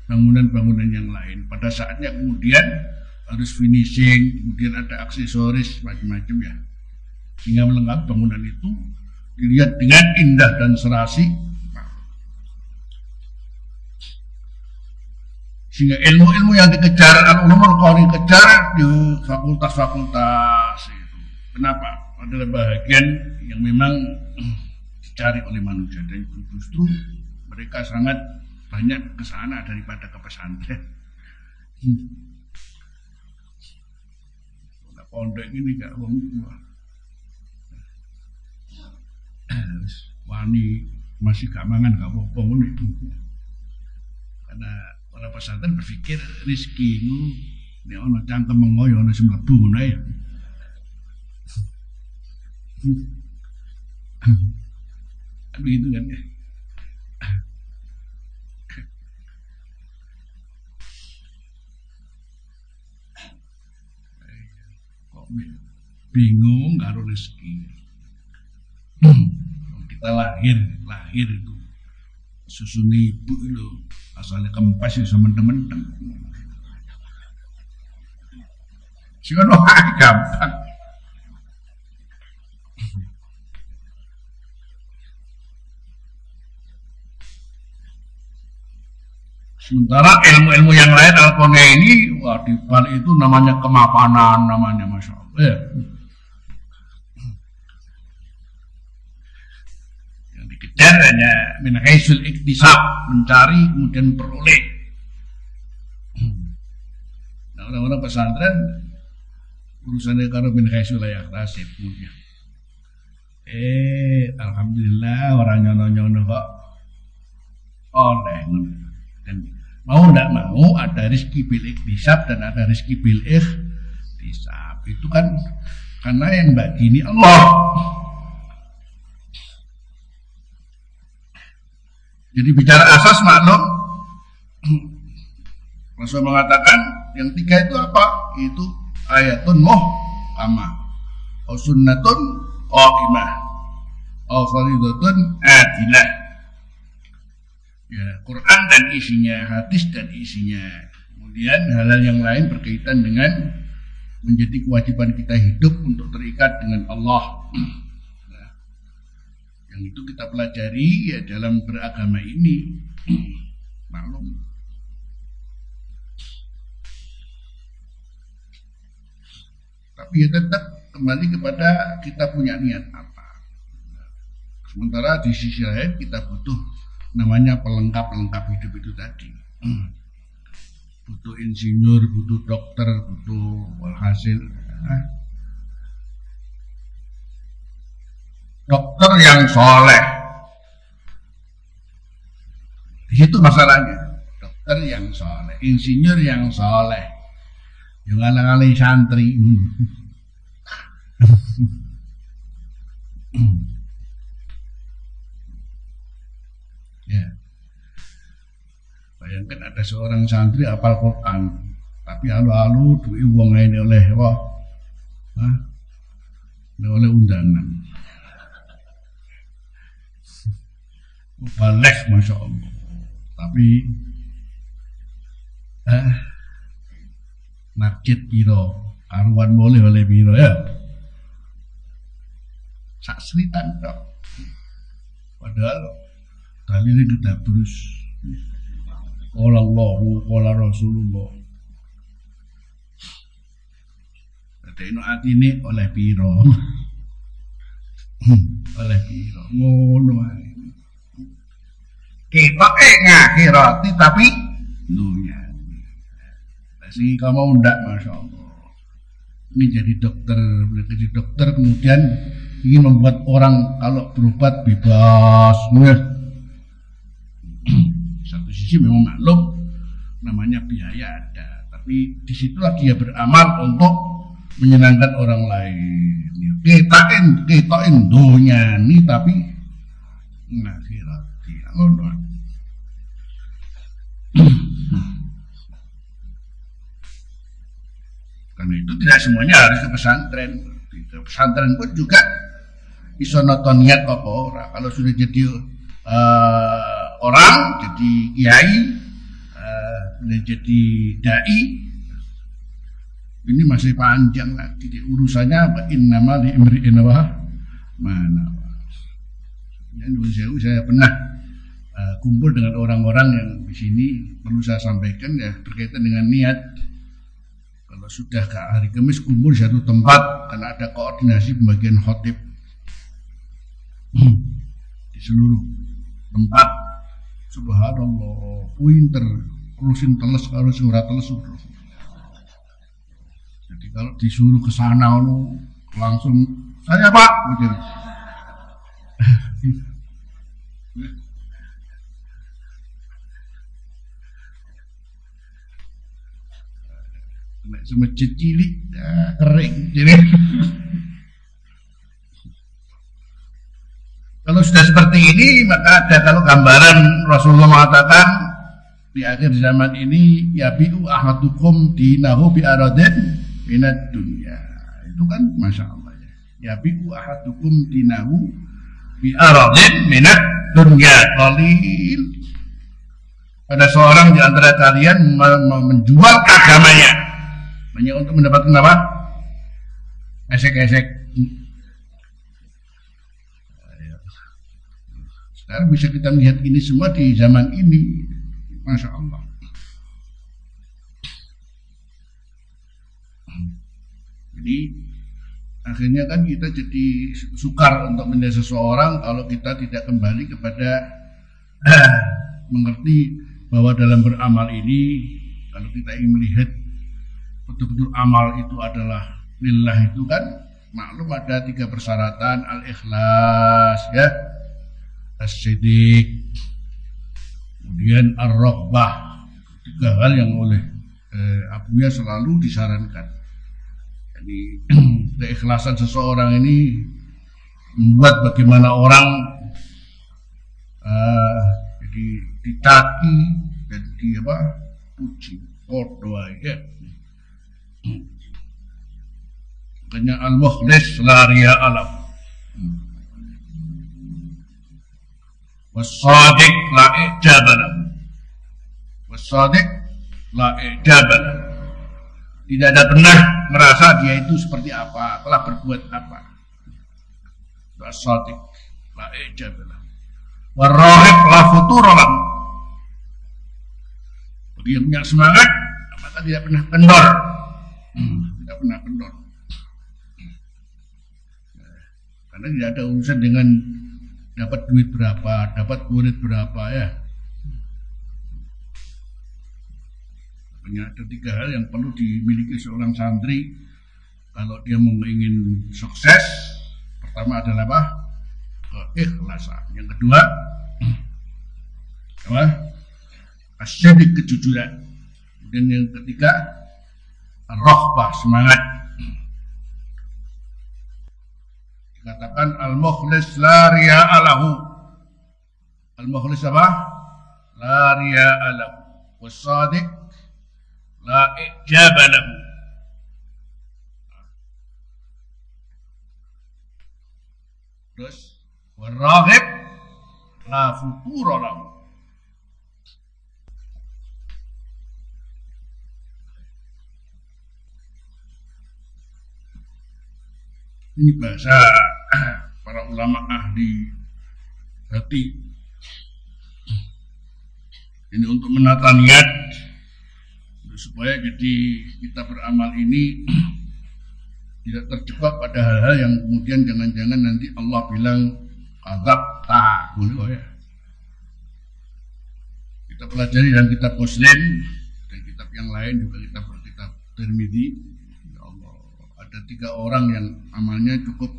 bangunan-bangunan yang lain. Pada saatnya kemudian harus finishing, kemudian ada aksesoris macam-macam ya, sehingga melengkapi bangunan itu dilihat dengan indah dan serasi. Sehingga ilmu-ilmu yang dikejar al-ulumul qari kejar di fakultas-fakultas itu. Kenapa? Adalah bagian yang memang dicari oleh manusia, dan justru mereka sangat banyak ke sana daripada ke pesantren. Pondok ini gak wong tua. Wani masih gak mangan gak apa-apa ngono itu. Karena para pesantren berpikir rezeki itu nek ana cangkem mengoyo ana sing mlebu ngono ya. Begitu kan ya. Kok bingung karo rezeki. Kita lahir itu susuni ibu itu asalnya kempes ya semen-temen sih kan gampang. Sementara ilmu-ilmu yang lain alkoholnya ini, wah di balik itu namanya kemapanan, namanya Masya Allah ya. Yang dikejar hanya min haisul iktisab, mencari kemudian peroleh. Nah orang-orang pesantren urusannya kalau min haisul layak nasib kemudian. Alhamdulillah orang nyono-nyono kok oleh. Dan mau tidak mau ada rezeki bil iktisab dan ada rezeki bil ihtisab. Itu kan karena yang bagi ini Allah. Jadi bicara asas maklum, Rasul mengatakan yang tiga itu apa? Itu ayatun muhkamah, au sunnatun qa'imah, au faridatun adilah. Ya, Quran dan isinya, hadis dan isinya. Kemudian hal-hal yang lain berkaitan dengan menjadi kewajiban kita hidup untuk terikat dengan Allah. Nah, yang itu kita pelajari ya dalam beragama ini. Maklum. Tapi ya tetap kembali kepada kita punya niat apa. Sementara di sisi lain kita butuh namanya pelengkap-pelengkap hidup itu tadi. Butuh insinyur, butuh dokter, butuh walhasil dokter yang soleh. Di situ masalahnya. Dokter yang soleh, insinyur yang soleh, yang ngalang-alang santri. Ya. Bayangkan ada seorang santri hafal Quran, tapi halu-halu duwe wong ngene oleh apa? Oleh undangan. Balik Masya Allah. Tapi nakit piro, karuan boleh oleh piro ya. Sak seritan tok. Padahal dalilnya kita terus qala Allahu qala Rasulullah. Dadekno atine oleh piro. Oleh piro. Ngono ae. Kita ngakhirati tapi dunia. Sih kamu ndak Masya Allah. Ini jadi dokter kemudian ingin membuat orang kalau berobat bebas. Satu sisi memang maklum namanya biaya ada, tapi disitulah dia beramal untuk menyenangkan orang lain. Kita dunia ini tapi ngakhirati. Karena itu tidak semuanya harus ke pesantren. Ke pesantren pun juga bisa nonton niat apa orang. Kalau sudah jadi orang, jadi kiai, jadi dai, ini masih panjang lagi. Urusannya apa? Innama li imri'in wa mana. Saya pernah kumpul dengan orang-orang yang di sini perlu saya sampaikan ya berkaitan dengan niat. Kalau sudah ke hari Kamis kumpul di satu tempat karena ada koordinasi pembagian khotib di seluruh tempat. Subhanallah, pinter, urusin teles kalau ora teles. Jadi kalau disuruh ke sana langsung saya Pak gitu. Semacam cilik kering jadi. Kalau sudah seperti ini maka ada kalau gambaran Rasulullah mengatakan di akhir zaman ini yabi'u ahadukum dinahu bi'aradin minad dunya. Itu kan Masya Allah ya. Yabi'u ahadukum dinahu bi'aradin minad dunya. Qalil. Ada seorang di antara kalian menjual agamanya hanya untuk mendapatkan apa? Esek-esek. Sekarang bisa kita melihat ini semua di zaman ini, Masya Allah. Jadi akhirnya kan kita jadi sukar untuk menjadi seseorang kalau kita tidak kembali kepada mengerti bahwa dalam beramal ini kalau kita ingin melihat betul-betul amal itu adalah lillah itu kan maklum ada 3 persyaratan al-ikhlas ya, as-siddiq, kemudian ar-raghbah. 3 hal yang oleh Abuya selalu disarankan. Jadi keikhlasan seseorang ini membuat bagaimana orang jadi dicaci dan puji doa ya. Makanya al-mukhlis la riya'a lahu was-shadiq la i'jaba lahu was-shadiq la i'jaba lahu. Tidak ada pernah merasa dia itu seperti apa, telah berbuat apa. Was-shadiq la i'jaba lahu war-raghib la futura lahu. Bagi yang punya semangat maka tidak pernah kendor. Tidak pernah kendor. Karena tidak ada urusan dengan dapat duit berapa, dapat murid berapa ya. Makanya ada 3 hal yang perlu dimiliki seorang santri kalau dia mau ingin sukses. Pertama adalah apa? Keikhlasan. Yang kedua apa? Asyik kejujuran. Dan yang ketiga ar-raghbah, semangat. Dikatakan al-mukhlis la riya'a lahu. Al-mukhlis apa? La riya'a lahu. Was-shadiq la i'jaba lahu. Terus war-raghib la futura lahu. Ini bahasa para ulama ahli hati. Ini untuk menata niat supaya jadi kita beramal ini tidak terjebak pada hal-hal yang kemudian jangan-jangan nanti Allah bilang azab tak boleh ya. Kita pelajari dalam kitab Muslim dan kitab yang lain juga kitab Tirmidzi. Ada 3 orang yang amalnya cukup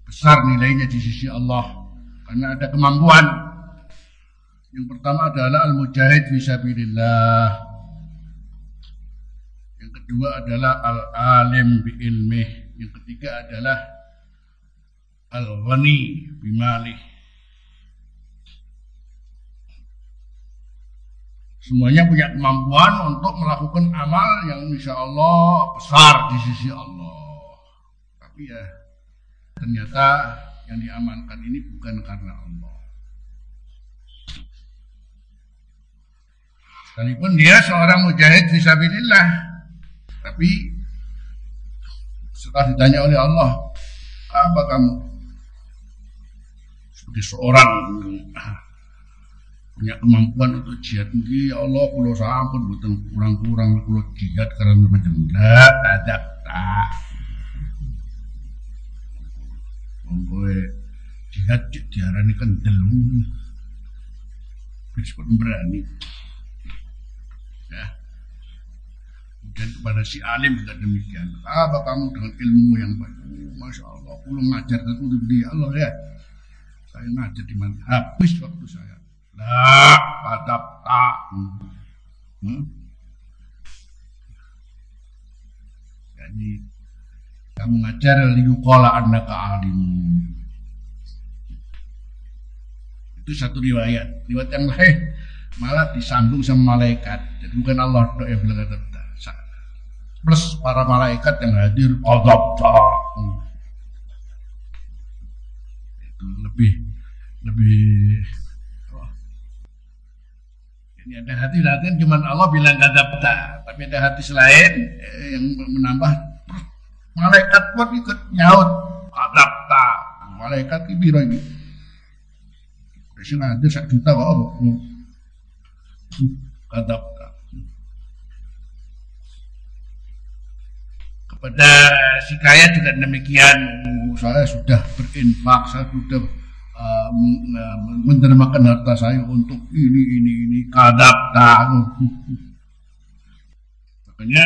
besar nilainya di sisi Allah karena ada kemampuan. Yang pertama adalah al-mujahid fisabilillah. Yang kedua adalah al-alim bi ilmih. Yang ketiga adalah al-ghani bi malih. Semuanya punya kemampuan untuk melakukan amal yang insya Allah besar di sisi Allah. Tapi ya ternyata yang diamankan ini bukan karena Allah. Sekalipun dia seorang mujahid fisabilillah, tapi setelah ditanya oleh Allah, apa kamu sebagai seorang punya kemampuan untuk jihad ini, ya Allah kula sampun mboten kurang-kurang kula jihad karena macam ndak ada tak. Wong kowe jihad diarani kendel. Wis berani. Ya. Dan kepada si alim juga demikian. Apa kamu dengan ilmu yang banyak? Masya Allah, kula ngajar itu di Allah ya. Saya ngajar di mana? Habis waktu saya. Lah, padap tak. Jadi kamu ngajar liyuqala annaka alim. Itu satu riwayat. Riwayat yang lain malah disambung sama malaikat. Jadi bukan Allah doa yang bilang kata plus para malaikat yang hadir adab tak. Itu lebih ini ada hati-hati cuma Allah bilang gadabta, tapi ada hadis lain yang menambah malaikat pun ikut nyaut gadabta. Malaikat ini biro ini. Sing ada 1 juta kok gadabta. Kepada si kaya juga demikian. Saya sudah berinfak, saya sudah mendermakan harta saya untuk ini kadap tak. Makanya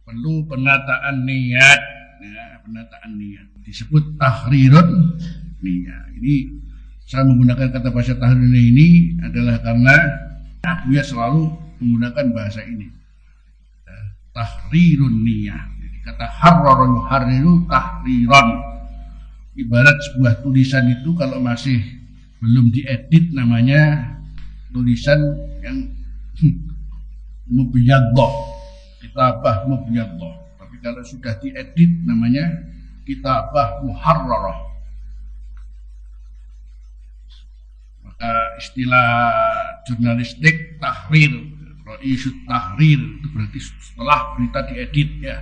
perlu penataan niat, ya, penataan niat disebut tahrirun niat. Ini saya menggunakan kata bahasa tahrirun ini adalah karena Abuya selalu menggunakan bahasa ini, tahrirun niat. Jadi kata harrara yuharriru tahriran. Ibarat sebuah tulisan itu kalau masih belum diedit namanya tulisan yang mubyaddah, kitabah mubyaddah. Tapi kalau sudah diedit namanya kitabah muharrarah. Maka istilah jurnalistik tahrir, isu tahrir itu berarti setelah berita diedit ya.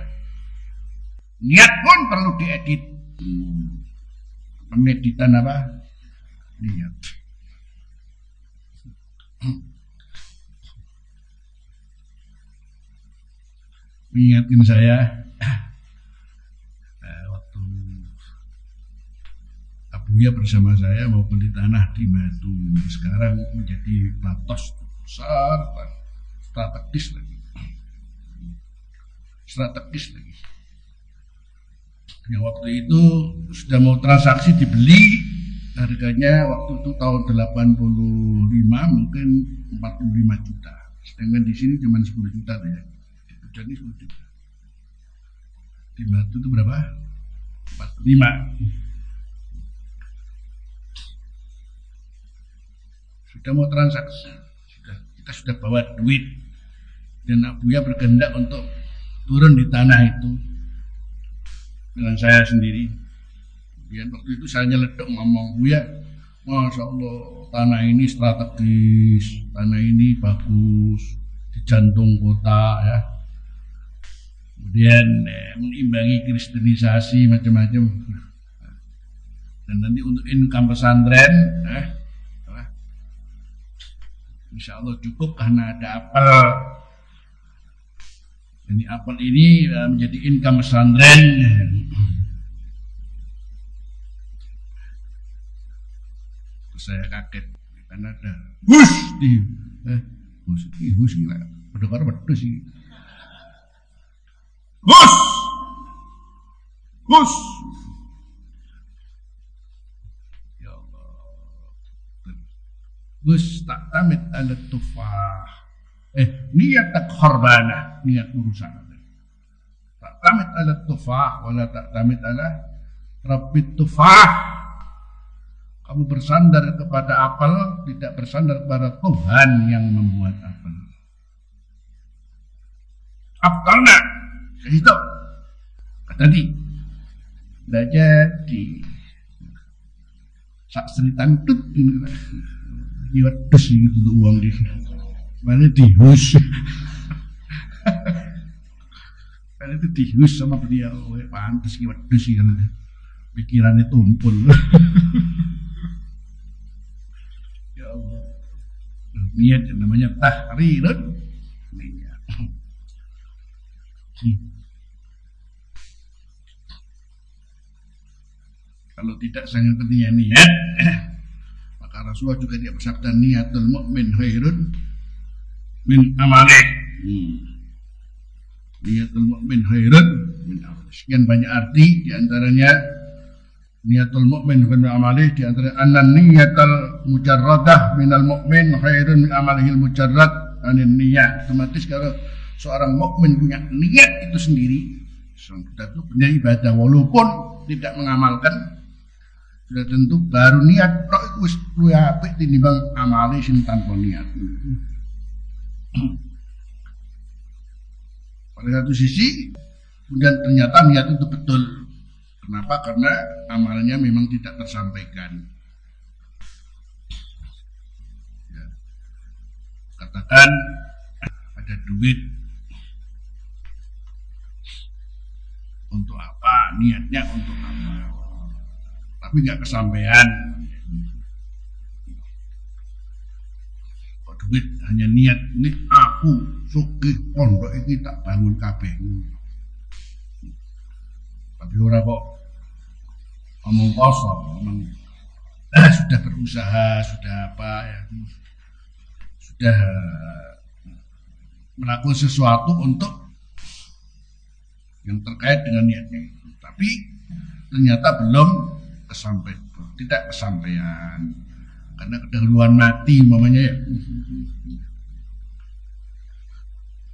Niat pun perlu diedit. Pengeditan apa? Niat. Mengingatkan saya waktu Abuya bersama saya mau beli tanah di Batu, sekarang menjadi platos besar, strategis lagi. Yang waktu itu sudah mau transaksi dibeli, harganya waktu itu tahun 85 mungkin 45 juta. Sedangkan di sini cuma 10 juta ya. Jadi 10 juta. Di Batu itu berapa? 45. Sudah mau transaksi. Kita sudah bawa duit. Dan Abuya berkehendak untuk turun di tanah itu dengan saya sendiri. Kemudian waktu itu saya nyeledok ngomong, "Buya, Masya Allah, tanah ini strategis, tanah ini bagus, di jantung kota ya. Kemudian mengimbangi kristenisasi macam-macam. Dan nanti untuk income pesantren, insya Allah cukup karena ada apel. Jadi apel ini menjadi income pesantren." Terus saya kaget karena ada hus gila, pedokar pedus sih. Hus. Ya Allah. Gus tak tamit ala tufah. Niat tak khorbana, niat urusan. Tak tamit ala tufah, wala tak tamit ala rabbit tufah. Kamu bersandar kepada apel, tidak bersandar kepada Tuhan yang membuat apel. Apelna, itu tadi tidak jadi. Sak seritan tut ini wedus itu uang di mana dihus. Karena itu dihus sama beliau, pantas ini wedus kan, pikirannya tumpul. Ya Allah. niat yang namanya tahrirun niat. Kalau tidak sangat pentingnya niat, maka Rasulullah juga dia bersabda niatul mu'min khairun min amalih. Niatul mu'min khairun min amalih. Sekian banyak arti, diantaranya niatul mu'min khairun min amalih, diantara annan niyatal mujarradah minal mu'min khairun min amalihil mujarrad anin niyat. Otomatis kalau seorang mukmin punya niat itu sendiri, sudah itu punya ibadah walaupun tidak mengamalkan, sudah tentu baru niat tok iku wis luwih apik tinimbang amale sing tanpa niat. Pada satu sisi kemudian ternyata niat itu betul. Kenapa? Karena amalnya memang tidak tersampaikan. Ya. Katakan ada duit, untuk apa? Niatnya untuk apa? Tapi nggak kesampaian. Kok duit hanya niat ini aku sugih pondok ini tak bangun kabeh. Tapi ora kok omong kosong, omong sudah berusaha, sudah apa ya, sudah melakukan sesuatu untuk yang terkait dengan niatnya itu. Tapi ternyata belum tidak kesampaian karena kedahuluan mati umpamanya ya.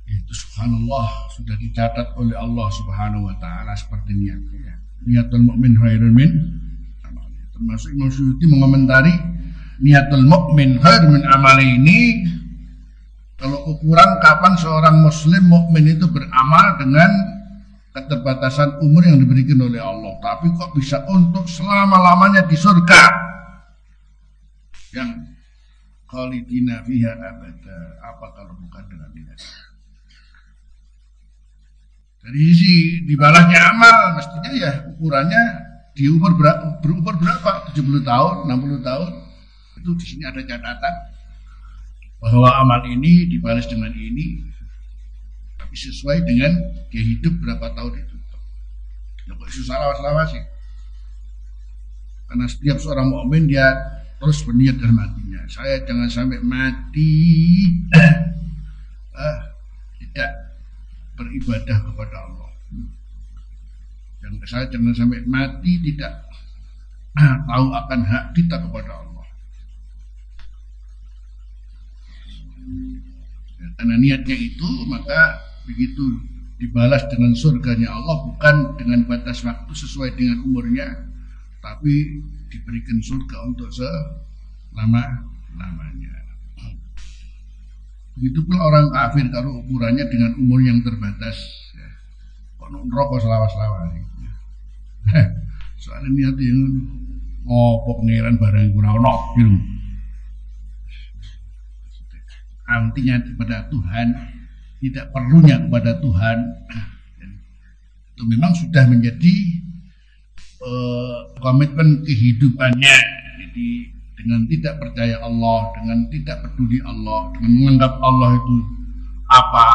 Itu subhanallah sudah dicatat oleh Allah Subhanahu wa taala seperti niatnya ya. Niatul mukmin khairun min amali. Termasuk Imam Suyuti mengomentari niatul mukmin khairun min amali ini kalau ukuran kapan seorang muslim mukmin itu beramal dengan keterbatasan umur yang diberikan oleh Allah, tapi kok bisa untuk selama-lamanya di surga yang khalidina fiha abada. Apa kalau bukan dengan niat? Dari sisi dibalasnya amal mestinya ya ukurannya di umur berumur berapa? 70 tahun, 60 tahun. Itu di sini ada catatan bahwa amal ini dibalas dengan ini, tapi sesuai dengan dia hidup berapa tahun itu. Ya kok isu salah sih. Karena setiap seorang mukmin dia terus berniat dalam hatinya, saya jangan sampai mati tidak beribadah kepada Allah. Saya jangan sampai mati tidak tahu akan hak kita kepada Allah. Ya, karena niatnya itu maka begitu dibalas dengan surganya Allah, bukan dengan batas waktu sesuai dengan umurnya, tapi diberikan surga untuk selama-lamanya. Begitu pula orang kafir kalau ukurannya dengan umur yang terbatas, ya. Kok rokok selawas-lawas soalnya niatnya ngopo pengiran barang kurang ono gitu. Artinya kepada Tuhan, tidak perlunya kepada Tuhan, itu memang sudah menjadi komitmen kehidupannya. Jadi dengan tidak percaya Allah, dengan tidak peduli Allah, dengan menganggap Allah itu apa,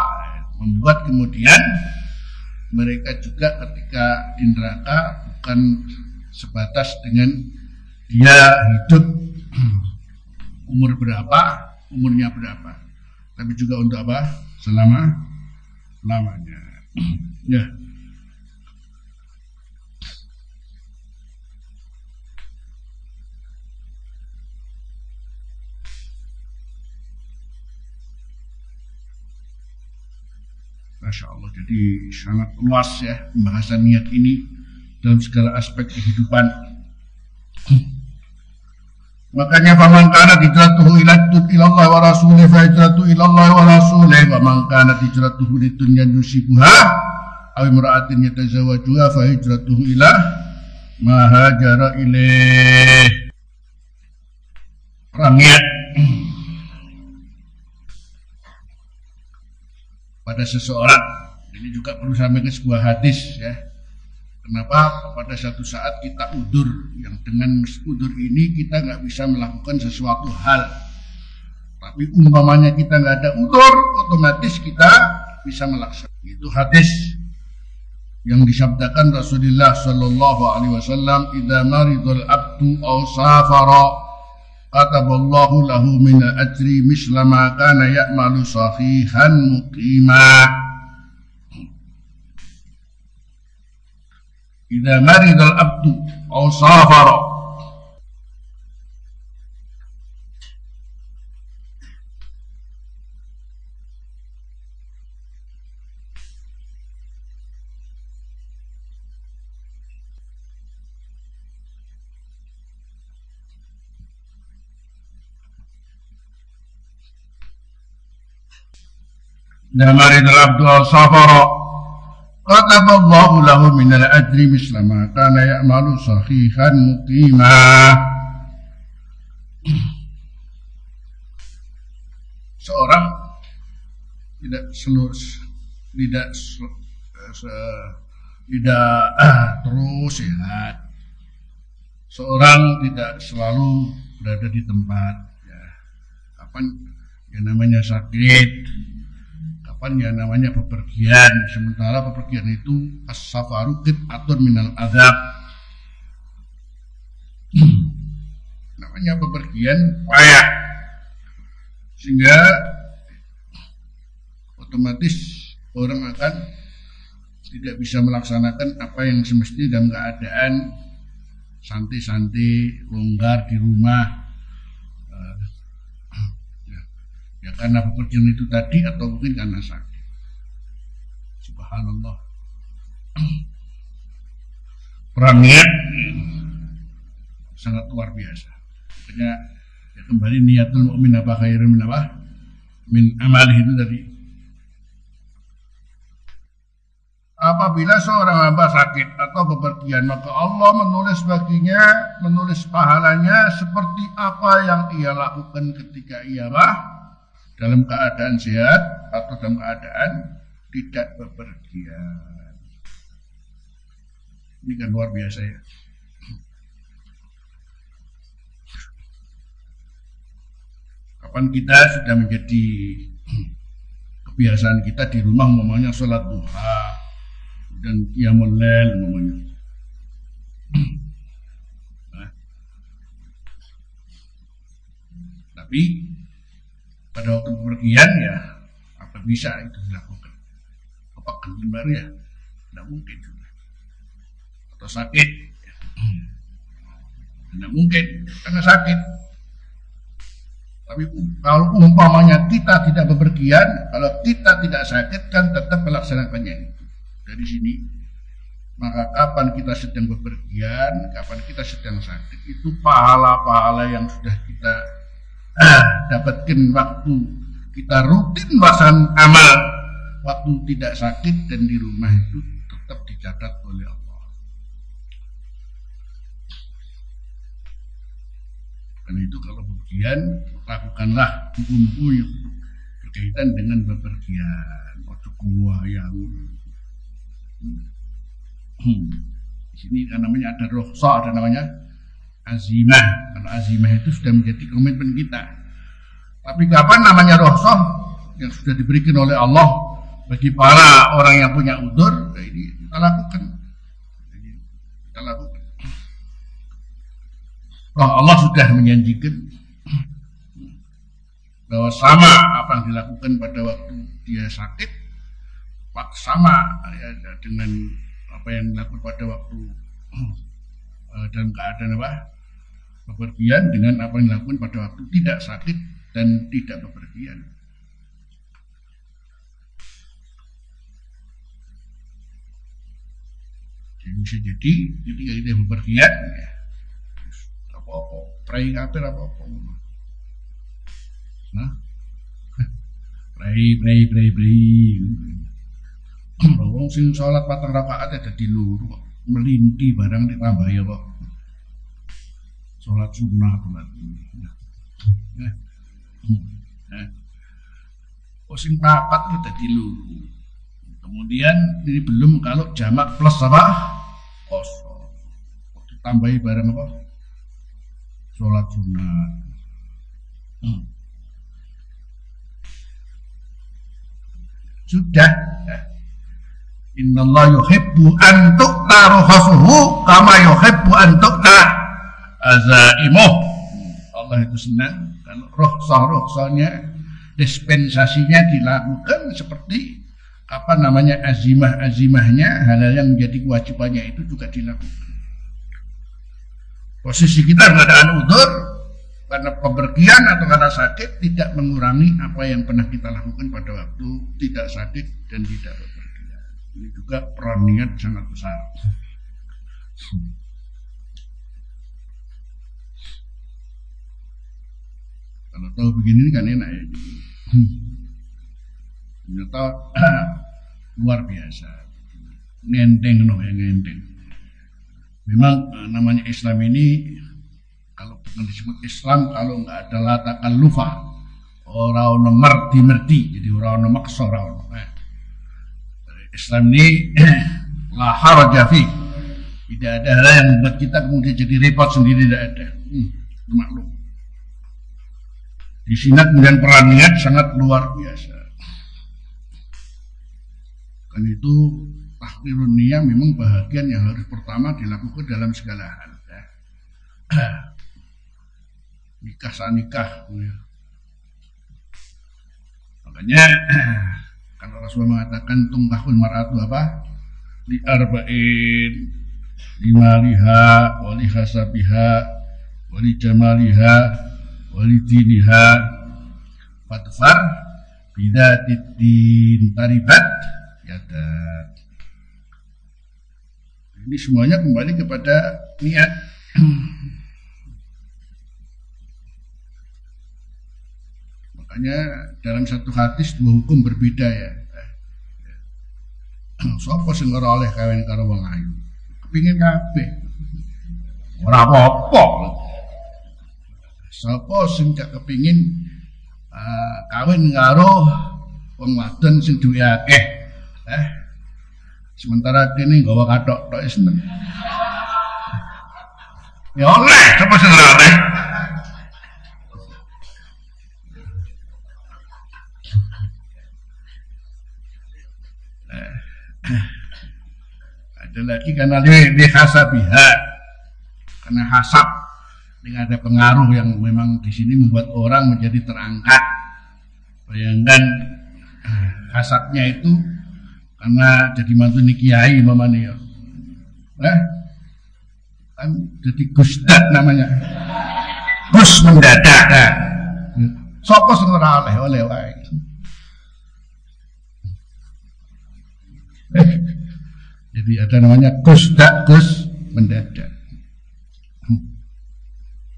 membuat kemudian mereka juga ketika di neraka bukan sebatas dengan dia hidup umur berapa, umurnya berapa, tapi juga untuk apa? Selama-lamanya. Ya. Masya Allah, jadi sangat luas ya pembahasan niat ini dalam segala aspek kehidupan. Makanya faman kana hijratuhu ila Allah wa rasulih fa hijratuhu ila Allah wa rasulih, wa man kana hijratuhu lidunya yusibuha aw imra'atin yatazawwajuha fa hijratuhu ila ma hajara ilaih. Niat pada seseorang ini juga perlu sampaikan sebuah hadis ya. Kenapa pada satu saat kita udzur, yang dengan udzur ini kita nggak bisa melakukan sesuatu hal, Tapi umpamanya kita nggak ada udzur, otomatis kita bisa melaksanakan. Itu hadis yang disabdakan Rasulullah Shallallahu Alaihi Wasallam, "Idza maridul abdu aw safara, kataballahu lahu min al-ajri misla ma kana ya'malu sahihan muqima." Idza maridul abdu aw safara, maridul abdu aw safara, kataballahu lahu minal ajri misla ma kana ya'malu sahihan muqima. Seorang tidak terus sehat. Seorang tidak selalu berada di tempat. Ya. Kapan yang namanya sakit? Kapan yang namanya bepergian? Sementara bepergian itu as-safaru qit'atun minal adzab. Namanya bepergian payah, sehingga otomatis orang akan tidak bisa melaksanakan apa yang semestinya dalam keadaan santai-santai, longgar di rumah. Ya karena bepergian itu tadi, atau mungkin karena sakit. Subhanallah. Perang niat sangat luar biasa. Makanya ya kembali niatul mu'min apa khairun min apa? Min amalih itu tadi. Apabila seorang hamba sakit atau bepergian, maka Allah menulis baginya, menulis pahalanya seperti apa yang ia lakukan ketika ia dalam keadaan sehat atau dalam keadaan tidak bepergian. Ini kan luar biasa ya. Kapan kita sudah menjadi kebiasaan kita di rumah, umpamanya sholat duha dan qiyamul lail umpamanya. Tapi pada waktu bepergian ya apa bisa itu dilakukan? Apa baru ya? Tidak mungkin juga. Atau sakit? Ya. Tidak mungkin karena sakit. Tapi kalau umpamanya kita tidak bepergian, kalau kita tidak sakit kan tetap melaksanakannya itu. Dari sini, maka kapan kita sedang bepergian, kapan kita sedang sakit, itu pahala-pahala yang sudah kita dapatkan waktu kita rutin melaksanakan amal waktu tidak sakit dan di rumah itu tetap dicatat oleh Allah. Karena itu kalau bepergian, lakukanlah hukum-hukum yang berkaitan dengan bepergian. Ojo yang di sini kan namanya ada rukhsah, ada namanya azimah. Kalau azimah itu sudah menjadi komitmen kita. Tapi kapan namanya rukhsah yang sudah diberikan oleh Allah bagi para orang yang punya udzur, nah ini kita lakukan. Kita lakukan. Allah sudah menjanjikan bahwa sama apa yang dilakukan pada waktu dia sakit, sama ya, dengan apa yang dilakukan pada waktu dalam keadaan apa? Bepergian, dengan apa yang dilakukan pada waktu tidak sakit dan tidak bepergian. Jadi bisa jadi ketika kita bepergian ya, apa-apa, pray kafir apa-apa. Nah, pray. Wong sing sholat 4 rakaat ada di luru kok, melinti barang ditambah ya kok. Sholat sunnah berarti. Sing 4 itu ada di luru. Kemudian ini belum kalau jamak plus apa? Kosong. Ditambahi barang apa? Sholat sunat. Sudah. Innallaha yuhibbu an tu'ta rukhasuhu kama yuhibbu an tu'ta azaimuh. Allah itu senang kalau rukhsah-rukhsahnya, dispensasinya dilakukan seperti azimah-azimahnya, hal-hal yang menjadi kewajibannya itu juga dilakukan. Posisi kita keadaan udzur karena pemergian atau karena sakit tidak mengurangi apa yang pernah kita lakukan pada waktu tidak sakit dan tidak bepergian. Ini juga peran niat sangat besar. Kalau tahu begini kan enak ya. Ternyata luar biasa, ngenteng no ya, ngenteng. Memang namanya Islam ini, kalau bukan disebut Islam kalau nggak ada la takallufa, orang ono merti, jadi orang ono maksa orang. Islam ini la haraja fi, tidak ada hal yang membuat kita kemudian jadi repot sendiri, tidak ada. Maklum. Di sini kemudian peran niat sangat luar biasa. Kan itu tahrirun niyah memang bahagian yang harus pertama dilakukan dalam segala hal. Ya. Nikah sanikah. Ya. Makanya kalau Rasulullah mengatakan tungkahul mar'atu apa? Li arba'in, limaliha, wali hasabiha, wali jamaliha, wali diniha, fatfar bidatid taribat yada. Ini semuanya kembali kepada niat. Makanya dalam satu hadis dua hukum berbeda ya. Sapa sing ora oleh kawin karo wong ayu? Kepingin kabeh. Ora apa-apa. Sapa sing gak kepingin kawin karo wong wadon sing duwe akeh. Sementara kene nggawa kathok tok seneng. Ya oleh, sapa sing ora oleh? Ada lagi karena di hasabiha, karena hasab dengan ada pengaruh yang memang di sini membuat orang menjadi terangkat. Bayangkan hasabnya itu karena jadi mantu kiai mamanya, kan jadi gusdat namanya, gus mendadak. Sopo sing ora oleh wae. Jadi ada namanya gusdak, gus mendadak.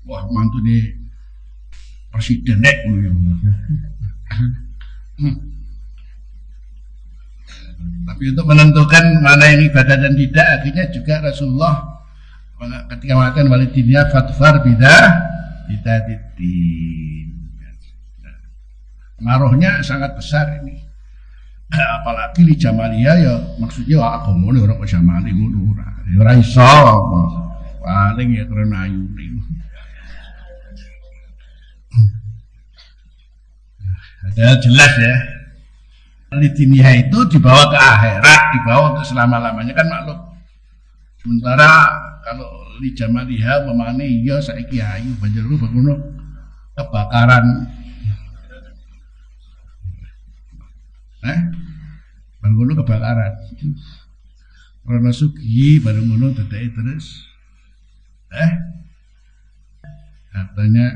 Wah mantu nih presiden nek. Tapi untuk menentukan mana yang ibadah dan tidak, akhirnya juga Rasulullah ketika mengatakan walidinnya fatfar bidatiddin. Pengaruhnya sangat besar ini. Apalagi li jamalia ya maksudnya aku mau orang kok jamali ngono ora iso. Paling ya karena ayu ning. Ada jelas ya. Lidiniah itu dibawa ke akhirat, dibawa untuk selama-lamanya kan maklum. Sementara kalau li jamaliha memane iya saiki ayu banjur ngono kebakaran. Bareng ngono kebakaran. Karena sugi bareng ngono dadake terus hartanya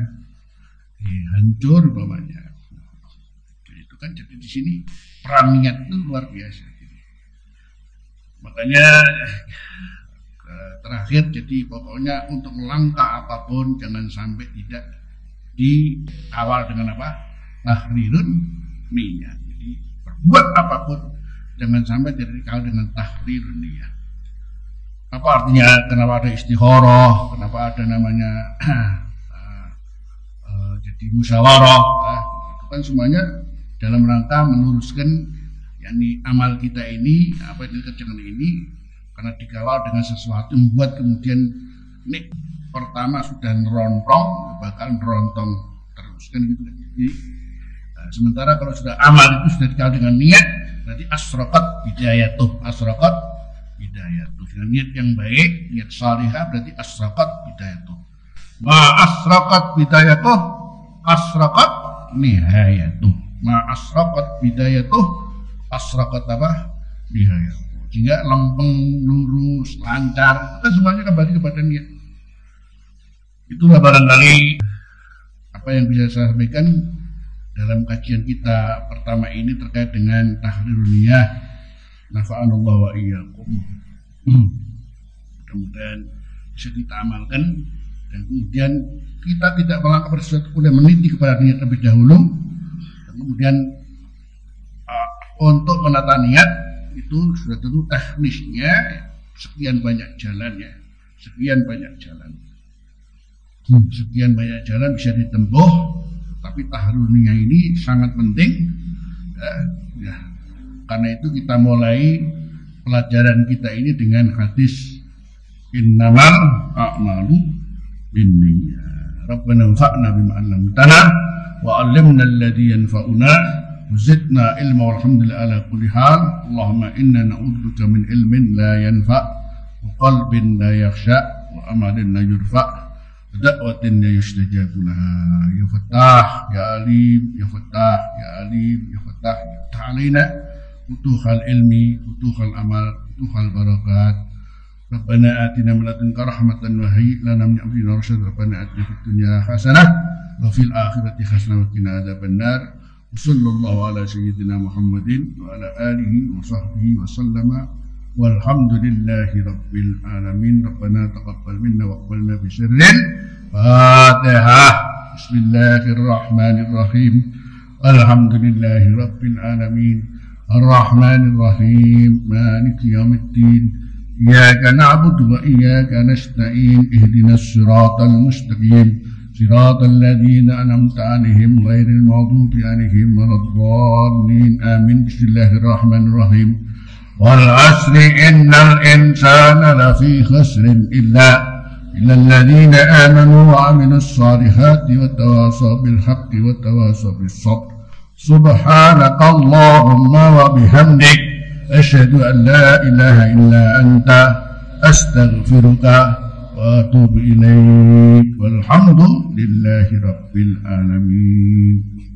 hancur umpamanya. Itu kan jadi di sini peran niat itu luar biasa. Makanya terakhir jadi pokoknya untuk melangkah apapun jangan sampai tidak diawal dengan apa? Tahrirun niat. Jadi berbuat apapun jangan sampai tidak dikawal dengan tahrirun niat. Apa artinya kenapa ada istikharah? Kenapa ada namanya jadi musyawarah? Itu kan semuanya dalam rangka meluruskan yakni amal kita ini, apa yang dikerjakan ini, karena dikawal dengan sesuatu membuat kemudian ini pertama sudah nerontong, bakal nerontong terus kan gitu. Jadi sementara kalau sudah amal itu sudah dikawal dengan niat, Berarti asrokat bidayatuh, asrokat bidayatuh. Dengan niat yang baik, niat salihah berarti asrokat bidayatuh. Ma asrokat bidayatuh, asrokat nihayatuh. Ma asrokat bidayatuh, asrokat apa? Nihayatuh. Sehingga lempeng, lurus, lancar, itu semuanya kembali kepada niat. Itulah barangkali apa yang bisa saya sampaikan dalam kajian kita pertama ini terkait dengan tahrirun niyah. Nafa'anallahu wa iyyakum. Mudah-mudahan bisa kita amalkan dan kemudian kita tidak melangkah pada sesuatu yang meniti kepada niat terlebih dahulu. Dan kemudian untuk menata niat itu sudah tentu teknisnya sekian banyak jalannya, sekian banyak jalan bisa ditempuh, tapi tahrirun niyah ini sangat penting ya. Karena itu kita mulai pelajaran kita ini dengan hadis innamal a'malu binniyat. Rabbana anfa'na bima 'allamtana wa 'allimna alladhi yanfa'una wa zidna ilma walhamdulillah ala kulli hal. Allahumma inna na'udzubika min ilmin la yanfa' wa qalbin la yakhsha wa amalin la yurfa' da'watin la yustajabu laha. Ya Fattah ya Alim, ya Fattah ya Alim, ya Fattah ya ta'alina futuhal ilmi, futuhal amal, futuhal barakat. Rabbana atina min ladunka rahmatan wa hayyi' lana min amrina rasyada. Rabbana atina fid dunya hasanah wa fil akhirati hasanah wa qina adzabannar. Sallallahu ala sayyidina Muhammadin wa ala alihi wa sahbihi wa sallama. Walhamdulillahi rabbil alamin. Rabbana taqabbal minna wa aqbalna bi sirrin Fatihah. Bismillahirrahmanirrahim. Alhamdulillahi rabbil alamin. Ar-Rahmanir-Rahim. Maliki yaumiddin. Iyyaka na'budu wa iyyaka nasta'in. Ihdinas siratal mustaqim. Siratal ladzina an'amta 'alaihim ghairil maghdubi 'alaihim waladdallin. Amin. Bismillahirrahmanirrahim. Wal 'asri innal insana lafi khusrin illa alladzina amanu wa 'amilus solihati wa tawasaw bil haqqi wa tawasaw bis sabr. Subhanakallahumma wa bihamdik asyhadu an la ilaha illa anta astaghfiruka wa atubu ilaik. Walhamdulillahi rabbil alamin.